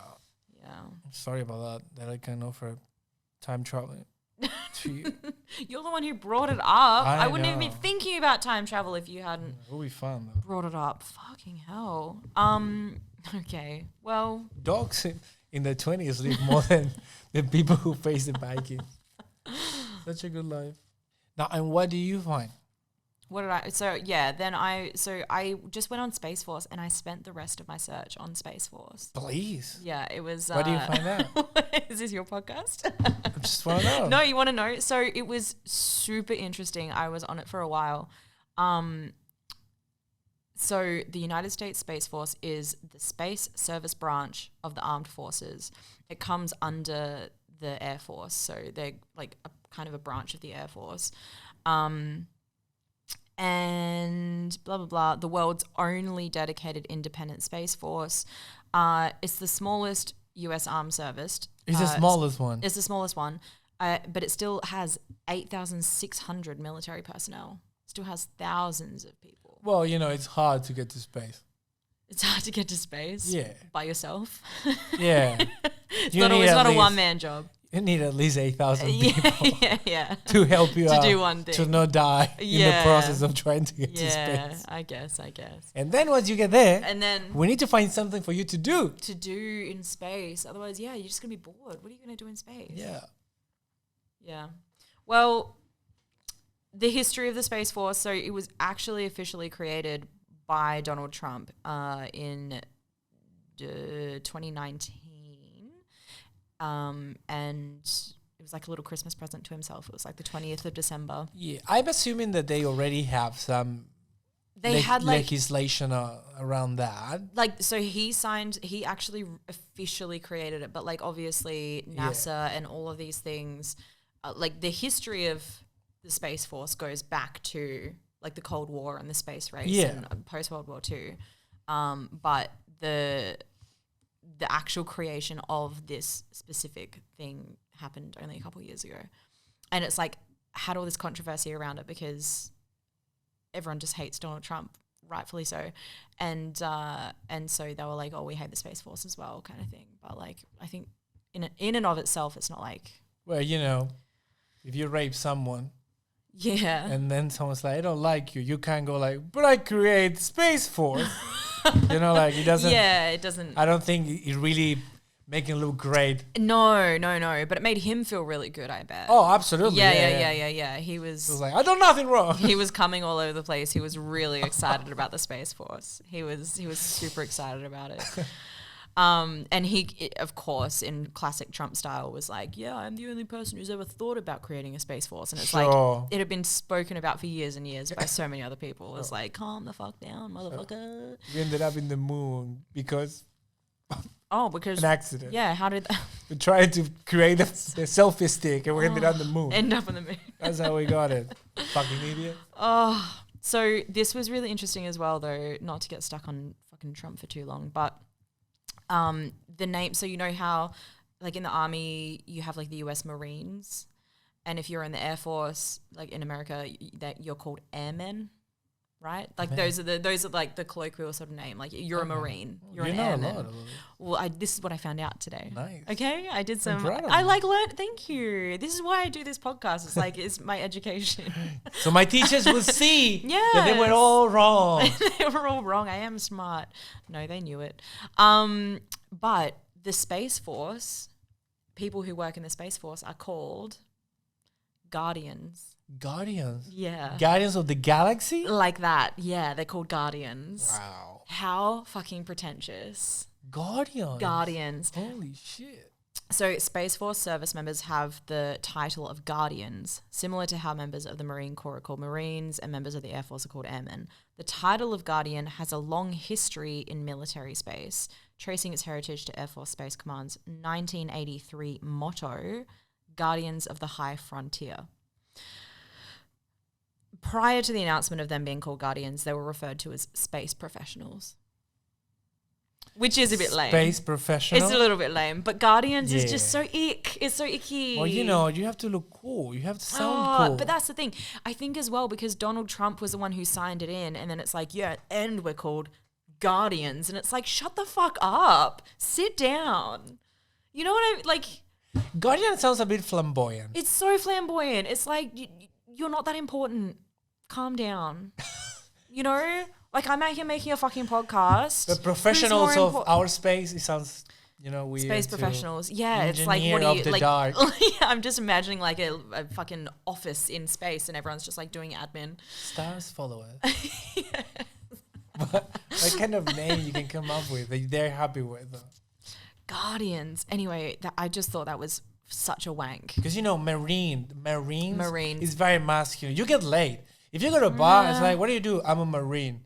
I'm sorry about that I can't offer time traveling to you. You're the one who brought it up. I wouldn't even be thinking about time travel if you hadn't. It would be fun though. Brought it up. Fucking hell. Okay. Well. Dogs in their 20s live more than the people who face the Vikings. Such a good life. Now, and what do you find? What did I... So, yeah, then I just went on Space Force and I spent the rest of my search on Space Force. Please. Yeah, it was... What do you find out? Is this your podcast? I just want to know. No, you want to know? So, it was super interesting. I was on it for a while. So the United States Space Force is the space service branch of the armed forces. It comes under the Air Force, so they're like a kind of a branch of the Air Force. And blah, blah, blah, the world's only dedicated independent space force. It's the smallest U.S. armed service. It's the smallest one. It's the smallest one, but it still has 8,600 military personnel. Still has thousands of people. Well, it's hard to get to space. It's hard to get to space. Yeah. By yourself. Yeah. It's not a one-man job. You need at least 8,000 people yeah. to help you out. To do one thing. To not die in the process of trying to get to space. I guess. And then once you get there, and then we need to find something for you to do. To do in space. Otherwise, you're just going to be bored. What are you going to do in space? Yeah. Yeah. Well, the history of the Space Force, so it was actually officially created by Donald Trump in 2019. And it was like a little Christmas present to himself. It was like the 20th of December. Yeah, I'm assuming that they already have some legislation around that. Like, so he actually officially created it, but like obviously NASA and all of these things, like the history of the Space Force goes back to like the Cold War and the space race and post World War II. But the actual creation of this specific thing happened only a couple of years ago. And it's like had all this controversy around it because everyone just hates Donald Trump, rightfully so. And so they were like, oh, we hate the Space Force as well, kind of thing. But like, I think in and of itself, it's not like... Well, if you rape someone... Yeah. And then someone's like, I don't like you. You can't go like, but I create Space Force. Like it doesn't. Yeah, it doesn't. I don't think it really making it look great. No. But it made him feel really good, I bet. Oh, absolutely. Yeah. He was like, I done nothing wrong. He was coming all over the place. He was really excited about the Space Force. He was super excited about it. And he, of course, in classic Trump style, was like, yeah, I'm the only person who's ever thought about creating a Space Force. And it's like, it had been spoken about for years and years by so many other people. It's like, calm the fuck down, motherfucker. We ended up in the moon because... because... an accident. Yeah, how did... We tried to create a selfie stick and we ended up on the moon. End up on the moon. That's how we got it. Fucking idiot. So this was really interesting as well, though, not to get stuck on fucking Trump for too long, but... the name, so how like in the Army you have like the US Marines, and if you're in the Air Force, like in America, that you're called airmen, right? Like those are like the colloquial sort of name. Like you're a Marine, you're an airman. Well, this is what I found out today. Nice. Okay, I did some. I like learned. Thank you. This is why I do this podcast. It's like it's my education. So my teachers will see that they were all wrong. They were all wrong. I am smart. No, they knew it. But the Space Force, people who work in the Space Force are called Guardians. Guardians? Yeah. Guardians of the Galaxy? Like that. Yeah, they're called Guardians. Wow. How fucking pretentious. Guardians. Holy shit. So Space Force service members have the title of Guardians, similar to how members of the Marine Corps are called Marines and members of the Air Force are called Airmen. The title of Guardian has a long history in military space, tracing its heritage to Air Force Space Command's 1983 motto, Guardians of the High Frontier. Prior to the announcement of them being called Guardians, they were referred to as space professionals. Which is a bit lame. Space professional? It's a little bit lame. But Guardians is just so ick. It's so icky. Well, you have to look cool. You have to sound cool. But that's the thing. I think as well, because Donald Trump was the one who signed it in, and then it's like, and we're called Guardians. And it's like, shut the fuck up. Sit down. You know what I... Like... Guardian sounds a bit flamboyant. It's so flamboyant. It's like, you're not that important. Calm down. Like, I'm out here making a fucking podcast. The professionals of our space, it sounds, weird. Space professionals. Yeah, it's like, what do you... like, dark. I'm just imagining, like, a fucking office in space and everyone's just, like, doing admin. Stars follow us. What kind of name you can come up with that they're happy with? Guardians. Anyway, I just thought that was such a wank. Because, Marines is very masculine. You get laid. If you go to a bar, it's like, what do you do? I'm a Marine.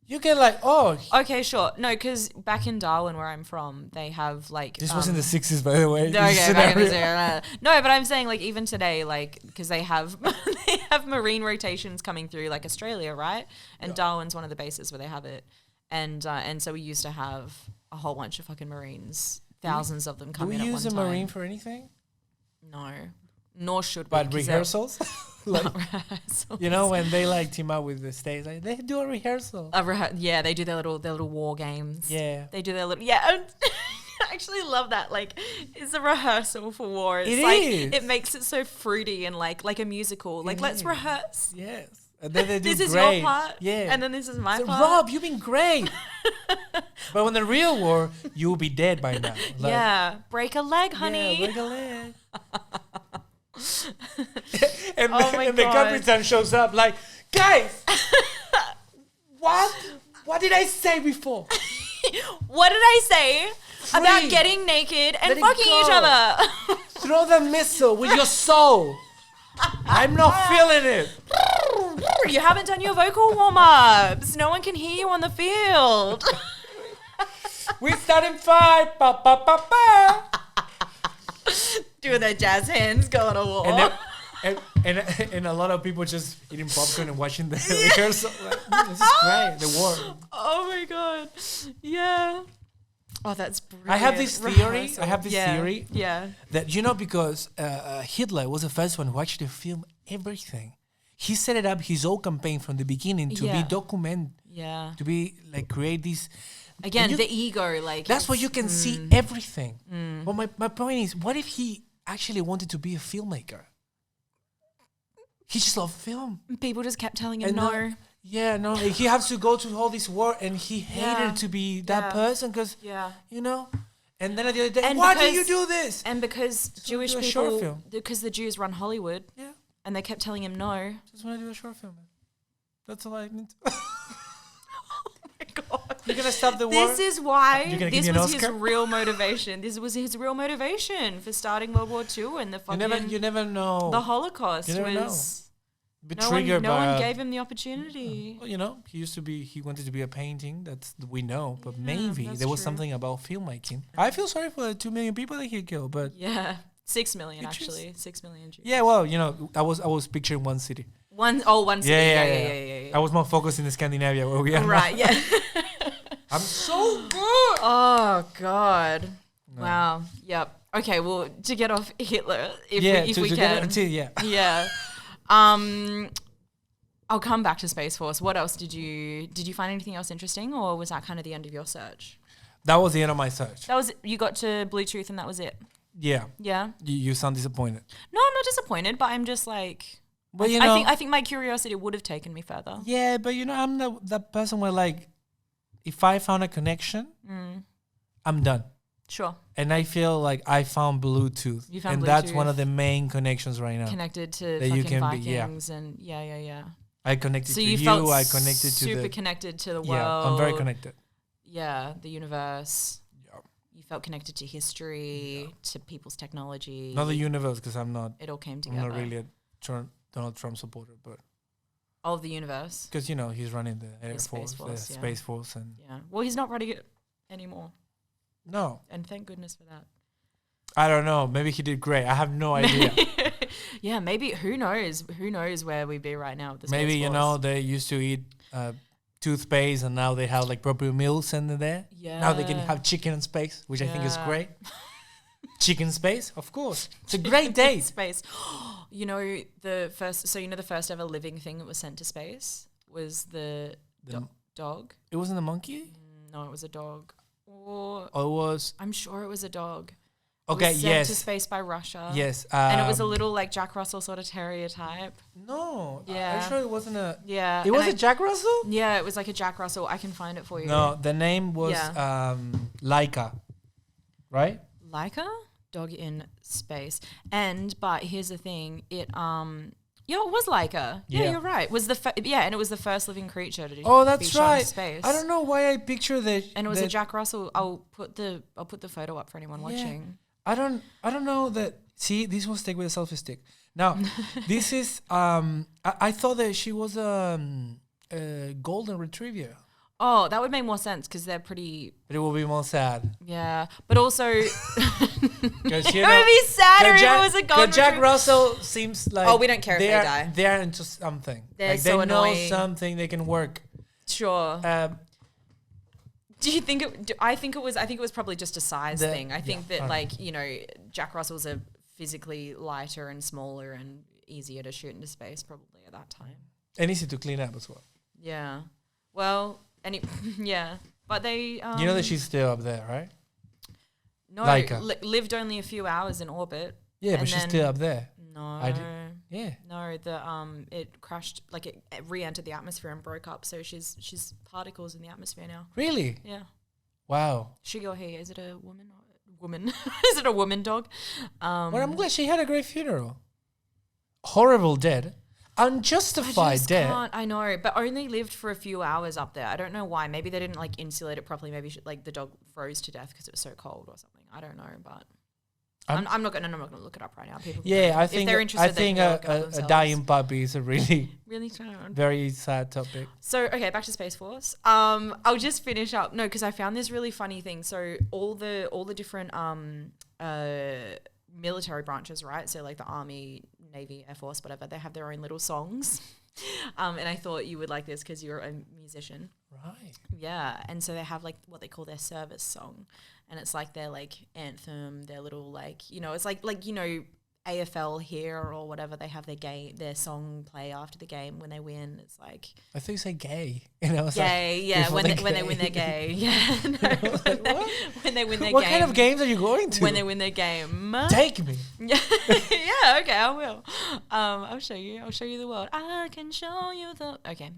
You get like, oh. Okay, sure. No, because back in Darwin, where I'm from, they have like... This was in the 60s, by the way. Okay, back in the no, but I'm saying like even today, like, because they have they have marine rotations coming through like Australia, right? And Darwin's one of the bases where they have it. And so we used to have a whole bunch of fucking Marines, thousands of them coming in at one time. Do we use a Marine for anything? No. Nor should we. But rehearsals? Like, rehearsals. You know, when they like team up with the states, like they do a rehearsal. Yeah, they do their little war games. Yeah. They do their little... Yeah, I actually love that. Like, it's a rehearsal for war. It's it makes it so fruity and like a musical. Like, let's rehearse. Yes. And then they do this great. is your part. Yeah. And then this is my part. Rob, you've been great. But when the real war, you'll be dead by now. Like, yeah. Break a leg, honey. Yeah, break a leg. and the captain shows up like, guys, what did I say before? What did I say about getting naked and fucking each other? Throw the missile with your soul. I'm not feeling it. You haven't done your vocal warm-ups. No one can hear you on the field. We start in 5. Pa, pa, pa, pa. Doing their jazz hands, going to war. And a lot of people just eating popcorn and watching the rehearsal. Like, this is great. The war. Oh my god. Yeah. Oh, that's brilliant. I have this theory. Yeah. That, you know, because Hitler was the first one who actually filmed everything. He set it up his whole campaign from the beginning to be documented. Yeah. To be like create this. Again, the ego, like that's where you can see everything. But my point is, what if he actually wanted to be a filmmaker? He just loved film. People just kept telling him no. No. He has to go to all this war, and he hated to be that person because, you know. And then at the other day, why do you do this? And because Jewish people, because the Jews run Hollywood, and they kept telling him no. Just want to do a short film. That's all I need to. God. You're gonna stop the war. This is why this was his real motivation. This was his real motivation for starting World War II and the fucking. You never know. The Holocaust was. No one gave him the opportunity. Well, you know, he wanted to be a painting. We know, but maybe there was something about filmmaking. I feel sorry for the 2 million people that he killed, but 6 million actually, 6 million Jews. Yeah, well, you know, I was picturing one city. One city. Yeah. I was more focused in Scandinavia where we are. Right. Now. Yeah. I'm so good. Oh God. No. Wow. Yep. Okay. Well, to get off Hitler, if we can. Yeah. I'll come back to Space Force. What else did you find anything else interesting, or was that kind of the end of your search? That was the end of my search. You got to Bluetooth and that was it. Yeah. Yeah. You sound disappointed. No, I'm not disappointed, but I'm just like. Well, you know, I think my curiosity would have taken me further. Yeah, but you know, I'm that person where like, if I found a connection, I'm done. Sure. And I feel like I found Bluetooth. You found and Bluetooth. That's one of the main connections right now. Connected to that fucking Vikings and yeah. I connected to you. Felt I connected to super connected to the world. Yeah, I'm very connected. Yeah, the universe. Yeah. You felt connected to history, to people's technology. Not the universe, because I'm not. It all came together. I'm not really a Donald Trump supporter, but. Of the universe. Because, you know, he's running the Air Force, the Space Force. And yeah. Well, he's not running it anymore. No. And thank goodness for that. I don't know. Maybe he did great. I have no idea. Yeah, maybe. Who knows? Who knows where we'd be right now with the Space Maybe, Force. you know, they used to eat toothpaste and now they have like proper meals in there. Yeah. Now they can have chicken in space, which I think is great. Chicken space, of course. It's a great day. Space. You know, the first ever living thing that was sent to space was the dog. It wasn't a monkey? No, it was a dog. Or it was. I'm sure it was a dog. Okay, it was sent to space by Russia. Yes. And it was a little like Jack Russell sort of terrier type. No. Yeah. I'm sure it wasn't a. Yeah. It was a Jack Russell? Yeah, it was like a Jack Russell. I can find it for you. No, the name was Laika. Right? Laika? Dog in space. But here's the thing. It it was Laika. Yeah, you're right. Was and it was the first living creature to that's be shot right. in space. I don't know why I picture that. And it was a Jack Russell. I'll put the photo up for anyone watching. I don't know that. See, this was take with a selfie stick. Now, this is I thought that she was a golden retriever. Oh, that would make more sense because they're pretty. But it will be more sad. Yeah, but also it would be sadder if it was a golden Jack Russell seems like. Oh, we don't care if they die. They're into something. They're so they know annoying. something. They can work. Sure. Do you think it? I think it was probably just a size thing. I think that like Jack Russell's a physically lighter and smaller and easier to shoot into space probably at that time. And easy to clean up as well. Yeah. Well, yeah. But they... you know that she's still up there, right? No, lived only a few hours in orbit. Yeah, but she's still up there. No. Yeah. No, it crashed, like it re-entered the atmosphere and broke up, so she's particles in the atmosphere now. Really? Yeah. Wow. She or he, is it a woman? Woman? Is it a woman dog? Well, I'm glad she had a great funeral. Horrible dead. Unjustified death. I know, but only lived for a few hours up there. I don't know why. Maybe they didn't like insulate it properly. Maybe the dog froze to death because it was so cold or something. I don't know, but I'm not gonna look it up right now. People, I think if they're interested, a dying puppy is a really sad, very sad topic. So okay, back to Space Force. I'll just finish up. No, because I found this really funny thing. So all the different military branches, right? So like the Army, Navy, Air Force, whatever, they have their own little songs. And I thought you would like this because you're a musician. Right. Yeah. And so they have like what they call their service song. And it's like their like anthem, their little like, it's like AFL here or whatever, they have their song play after the game when they win. It's like I thought you said gay. Gay, like, yeah. When they win their game, yeah. When they win their game. What kind of games are you going to? When they win their game, take me. Yeah, okay, I will. I'll show you. I'll show you the world. I can show you the. Okay.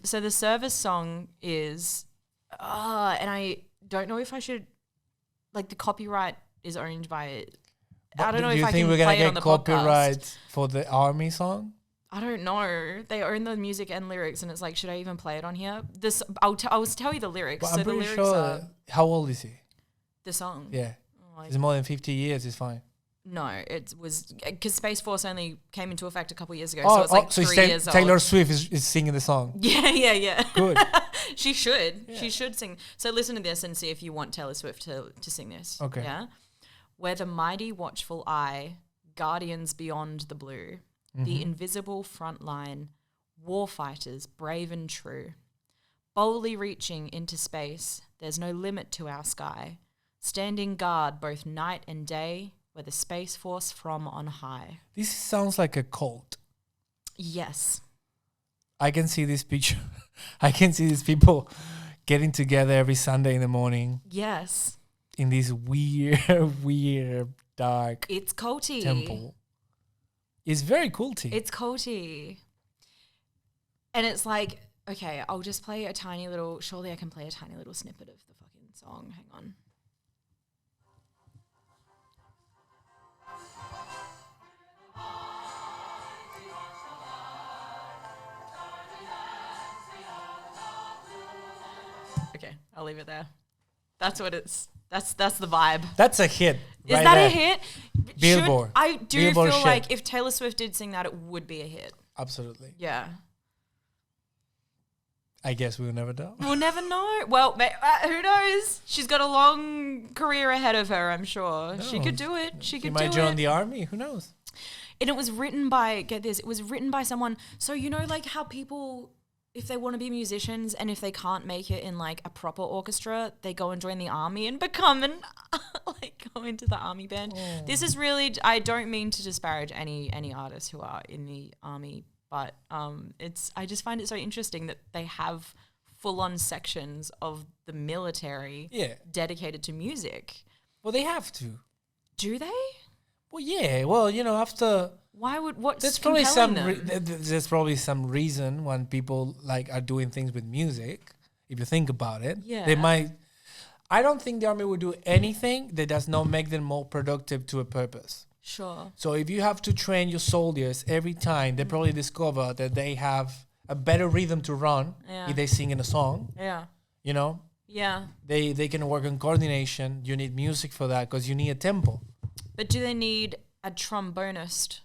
So the service song is, and I don't know if I should. Like the copyright is owned by. I don't know if I can play it on the podcast. Do you think we're going to get copyright for the Army song? I don't know. They own the music and lyrics, and it's like, should I even play it on here? I'll tell you the lyrics. But so I'm the pretty lyrics sure. are How old is he? The song. Yeah. It's more than 50 years. It's fine. No, it was because Space Force only came into effect a couple of years ago, so it's like 3 years old. Taylor Swift is singing the song. Yeah. Good. She should. Yeah. She should sing. So listen to this and see if you want Taylor Swift to sing this. Okay. Yeah. Where the mighty watchful eye, guardians beyond the blue, the invisible front line, war fighters brave and true, boldly reaching into space, there's no limit to our sky, standing guard both night and day, we're the Space Force from on high. This sounds like a cult. Yes. I can see this picture. I can see these people getting together every Sunday in the morning. Yes. In this weird, dark it's culty temple. It's very culty. It's culty. And it's like, okay, I'll just play surely I can play a tiny little snippet of the fucking song. Hang on. Okay, I'll leave it there. That's what it's. That's the vibe. That's a hit. Is that there. A hit? Billboard. I do Billboard feel shit. like if Taylor Swift did sing that, it would be a hit. Absolutely. Yeah. I guess we'll never know. We'll never know. Well, who knows? She's got a long career ahead of her, I'm sure. No. She could do it. She might join the army. Who knows? And it was written by, get this, it was written by someone. So you know like how people, if they want to be musicians and if they can't make it in like a proper orchestra, they go and join the army and become go into the army band. Oh. This is really, I don't mean to disparage any artists who are in the army, but I just find it so interesting that they have full-on sections of the military dedicated to music. Well, they have to. Do they? Well, yeah. Well, after... What's there's probably some reason when people are doing things with music. If you think about it, they might. I don't think the army would do anything that does not make them more productive to a purpose. Sure. So if you have to train your soldiers every time, they probably discover that they have a better rhythm to run if they sing in a song. Yeah. Yeah. They can work on coordination. You need music for that because you need a tempo. But do they need a trombonist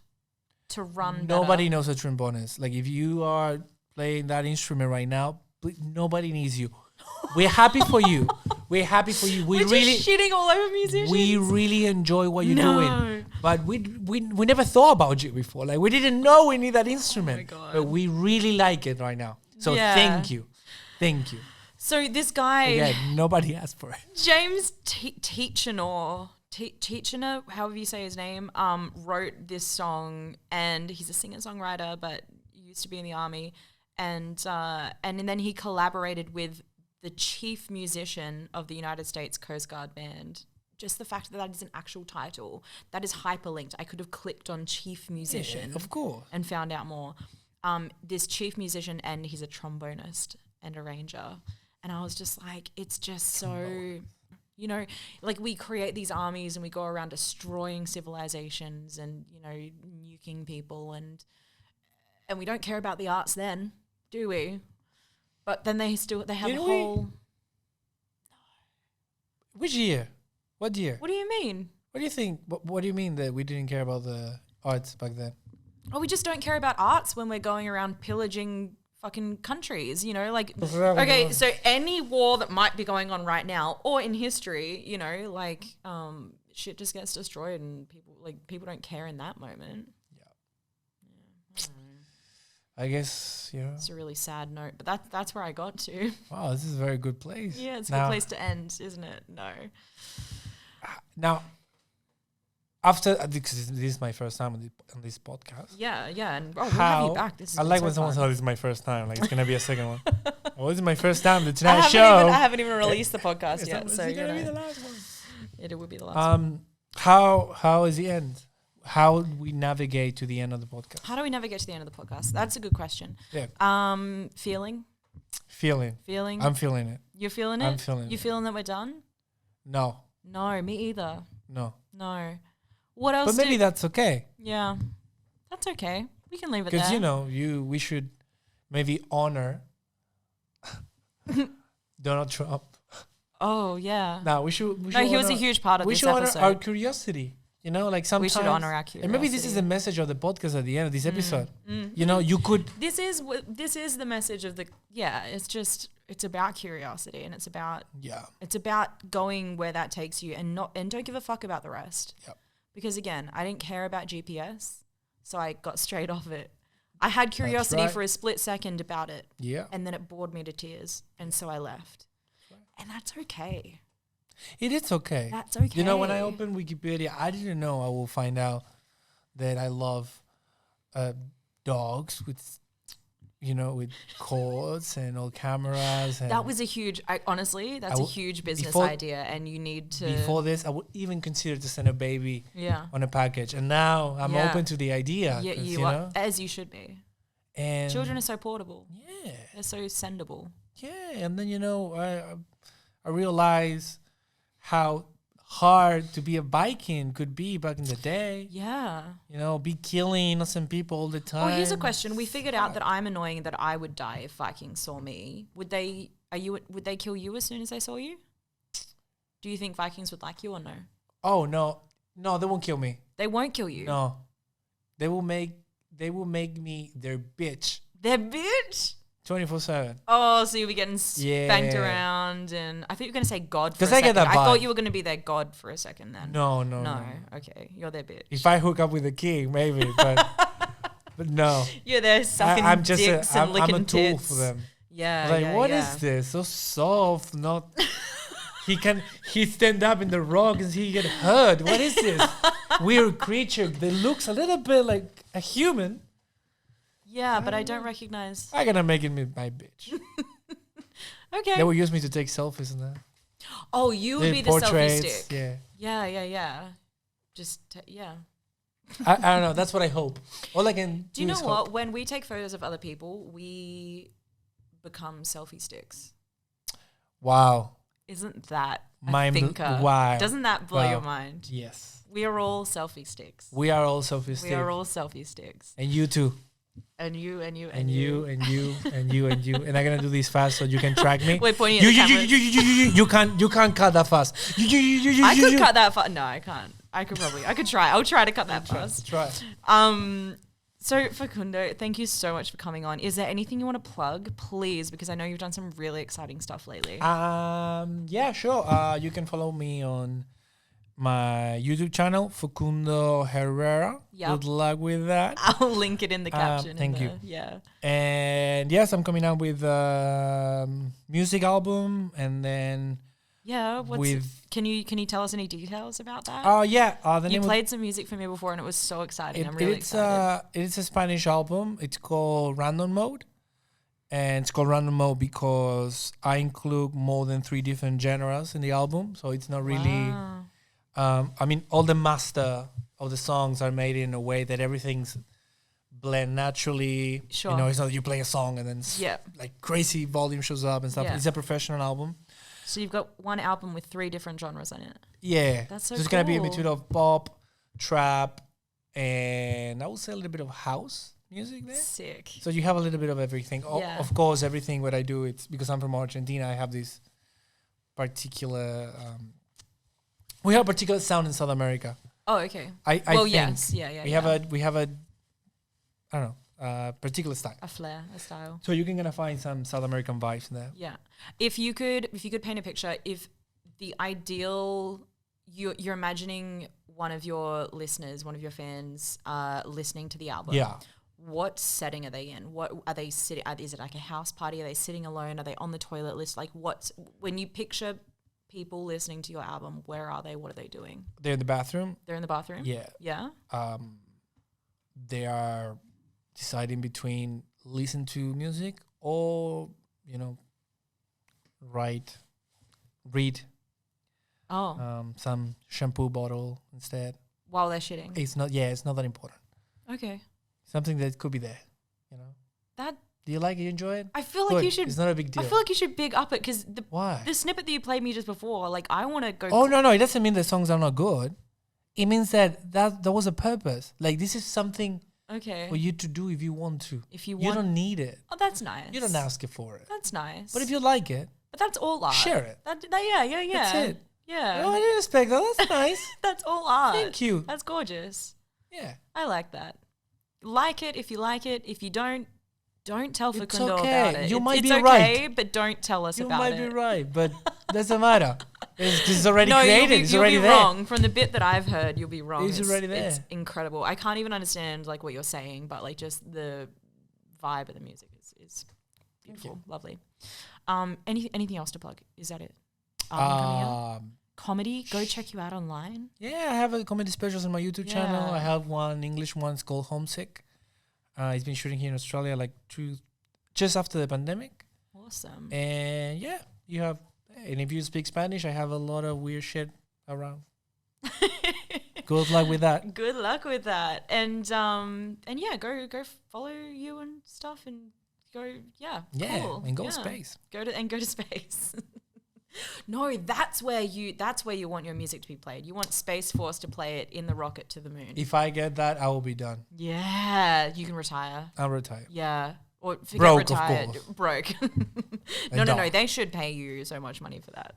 to run Nobody better? knows a trombonist. Like if you are playing that instrument right now, nobody needs you. We're happy for you. We're happy for you. We're really just shitting all over musicians. We really enjoy what you're doing. But we never thought about you before. Like, we didn't know we need that instrument. Oh my God. But we really like it right now. So thank you. Thank you. So this guy... Again, nobody asked for it. James Teachinor, however you say his name, wrote this song, and he's a singer-songwriter, but used to be in the army. And then he collaborated with the chief musician of the United States Coast Guard Band. Just the fact that is an actual title, that is hyperlinked. I could have clicked on chief musician, of course, and found out more. This chief musician, and he's a trombonist and arranger. And I was just like, it's just so, you know, like we create these armies and we go around destroying civilizations and, you know, nuking people, and we don't care about the arts then, do we? But then they have a whole... Which year? What year? What do you mean? What do you think? What do you mean that we didn't care about the arts back then? Oh, we just don't care about arts when we're going around pillaging fucking countries, you know? Like, okay, so any war that might be going on right now or in history, you know, like, shit just gets destroyed and people don't care in that moment. I guess, you know. It's a really sad note, but that's where I got to. Wow, this is a very good place. Yeah, it's a good place to end, isn't it? No. Now, after this is my first time on this podcast. Yeah, and we'll have you back. I like when someone says this is my first time. Like, it's gonna be a second one. Well, this is my first time. The Tonight Show. I haven't even released the podcast yet, so it's gonna be the last one. It will be the last one. How is the end? How do we navigate to the end of the podcast? How do we navigate to the end of the podcast? That's a good question. Yeah. Feeling. I'm feeling it. You're feeling it? I'm feeling it. You feeling that we're done? No, me either. No. What else? But maybe that's okay. Yeah, that's okay. We can leave it there. Because, you know, we should maybe honor Donald Trump. Oh, yeah. No, we should he was a huge part of this episode. We should honor our curiosity. You know, like sometimes... We should honor our curiosity. And maybe this is the message of the podcast at the end of this episode. You know, you could... This is the message of the... Yeah, it's about curiosity, and it's about... Yeah. It's about going where that takes you and don't give a fuck about the rest. Yep. Because, again, I didn't care about GPS, so I got straight off it. I had curiosity for a split second about it. Yeah. And then it bored me to tears, and so I left. And that's okay. It is okay. That's okay. You know, when I opened Wikipedia, I didn't know I will find out that I love dogs with cords and all cameras. And that was a huge, honestly, that's a huge business idea, and you need to... Before this, I would even consider to send a baby on a package. And now I'm open to the idea. Yeah, you are, as you should be. And children are so portable. Yeah. They're so sendable. Yeah, and then, you know, I realize how hard to be a Viking could be back in the day. Yeah. You know, be killing innocent people all the time. Well, here's a question. We figured out that I'm annoying and that I would die if Vikings saw me. Would they kill you as soon as they saw you? Do you think Vikings would like you or no? Oh, no. No, they won't kill me. They won't kill you? No. They will make me their bitch. Their bitch? 24/7. Oh, so you'll be getting spanked around, and I thought you were going to say God for a second. I get that vibe. I thought you were going to be their God for a second then. No. Okay, you're their bitch. If I hook up with a king, maybe, but no. You're there sucking dicks and licking I'm a tool tits. for them. Yeah, like, what is this? So soft, not... he stand up in the rock and he get hurt. What is this? Weird creature that looks a little bit like a human. Yeah, but I don't recognize. I'm gonna make him my bitch. Okay. They will use me to take selfies and that. Oh, you would be the selfie stick. Yeah. Yeah. Just, yeah. I don't know. That's what I hope. All I can do you know what? Hope. When we take photos of other people, we become selfie sticks. Wow. Isn't that a thinker? Wow. Doesn't that blow your mind? Yes. We are all selfie sticks. We are all selfie sticks. We are all selfie sticks. And you too. And you. And I'm gonna do this fast so you can track me. We're pointing at the camera. You can't cut that fast. I could cut that fast. No, I can't. I could try. I'll try to cut that fast. Try. So, Facundo, thank you so much for coming on. Is there anything you want to plug, please? Because I know you've done some really exciting stuff lately. Yeah, sure. You can follow me on my YouTube channel, Facundo Herrera. Yep. Good luck with that. I'll link it in the caption. Thank you. Yeah. And yes, I'm coming out with a music album, and then can you tell us any details about that? You played some music for me before, and it was so exciting. I'm really excited. It's a Spanish album. It's called Random Mode, and it's called Random Mode because I include more than 3 different genres in the album. So it's not really. Wow. All the master of the songs are made in a way that everything's blend naturally. Sure. You know, it's not that you play a song and then like crazy volume shows up and stuff. Yeah. It's a professional album. So you've got one album with 3 different genres in it. Yeah. That's so it's cool. going to be a between of pop, trap, and I would say a little bit of house music there. Sick. So you have a little bit of everything. Yeah. Of course, everything what I do, it's because I'm from Argentina, I have this particular... we have a particular sound in South America. Oh, okay. I think yes. We have a I don't know, particular style. A flair, a style. So you're gonna find some South American vibes in there. Yeah. If you could paint a picture, if the ideal, you're imagining one of your listeners, one of your fans, listening to the album. Yeah. What setting are they in? What are they sitting? Is it like a house party? Are they sitting alone? Are they on the toilet list? Like, when you picture people listening to your album, where are they? What are they doing? They're in the bathroom. They're in the bathroom? Yeah. Yeah? They are deciding between listen to music or, read some shampoo bottle instead. While they're shitting? It's not that important. Okay. Something that could be there, Do you like it? You enjoy it? I feel like you should. It's not a big deal. I feel like you should big up it because Why? The snippet that you played me just before, like I want to go. Oh no! It doesn't mean the songs are not good. It means that was a purpose. Like this is something for you to do if you want to. If you don't need it. Oh, that's nice. You don't ask it for it. That's nice. But if you like it, but that's all art. Share it. Yeah. That's it. Yeah. Oh, I didn't expect that. That's nice. That's all art. Thank you. That's gorgeous. Yeah. I like that. Like it if you like it. If you don't tell Facundo okay. about it. You might be okay, right. But don't tell us about it. You might be right, but doesn't matter. It's already created. You'll be there. Wrong. From the bit that I've heard, you'll be wrong. It's already there. It's incredible. I can't even understand like what you're saying, but like just the vibe of the music is beautiful, lovely. Anything else to plug? Is that it? Comedy? Go check you out online. Yeah, I have a comedy specials on my YouTube channel. I have one English one. It's called Homesick. He's been shooting here in Australia just after the pandemic. Awesome. And you have, and if you speak Spanish, I have a lot of weird shit around. Good luck with that. Good luck with that. And go follow you and stuff and go, cool. And go to space. Go to space. No, that's where you want your music to be played. You want Space Force to play it in the rocket to the moon. If I get that, I will be done. Yeah, you can retire. I'll retire. Yeah. Or forget broke, retired. of course. Broke. No. They should pay you so much money for that.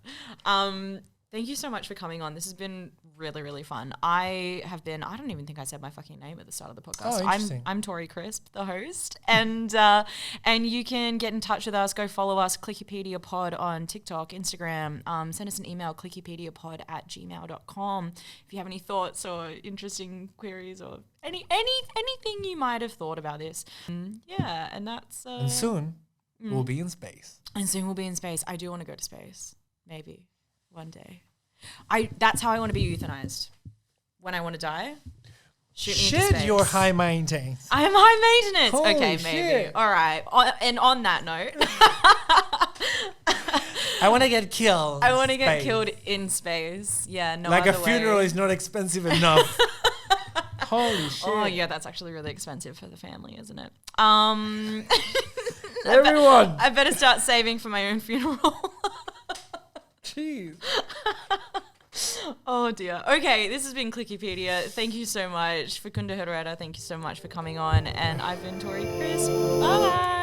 Thank you so much for coming on. This has been really, really fun. I don't even think I said my fucking name at the start of the podcast. Oh, interesting. I'm Tori Crisp, the host. And you can get in touch with us. Go follow us, clickipediapod on TikTok, Instagram. Send us an email, clickipediapod@gmail.com. If you have any thoughts or interesting queries or anything you might have thought about this. And that's... and soon, we'll be in space. And soon we'll be in space. I do want to go to space. Maybe. One day. That's how I want to be euthanized. When I want to die, shoot me into space. You're high maintenance. I am high maintenance. Holy okay, maybe. Shit. All right. And on that note, I want to get killed. I want to get killed in space. Yeah, no. Like other a funeral way. is not expensive enough. Holy shit. Oh yeah, that's actually really expensive for the family, isn't it? Everyone. I better start saving for my own funeral. Jeez. Oh dear. Okay, this has been Clickipedia. Thank you so much. Facundo Herrera, thank you so much for coming on. And I've been Tori Crisp. Bye.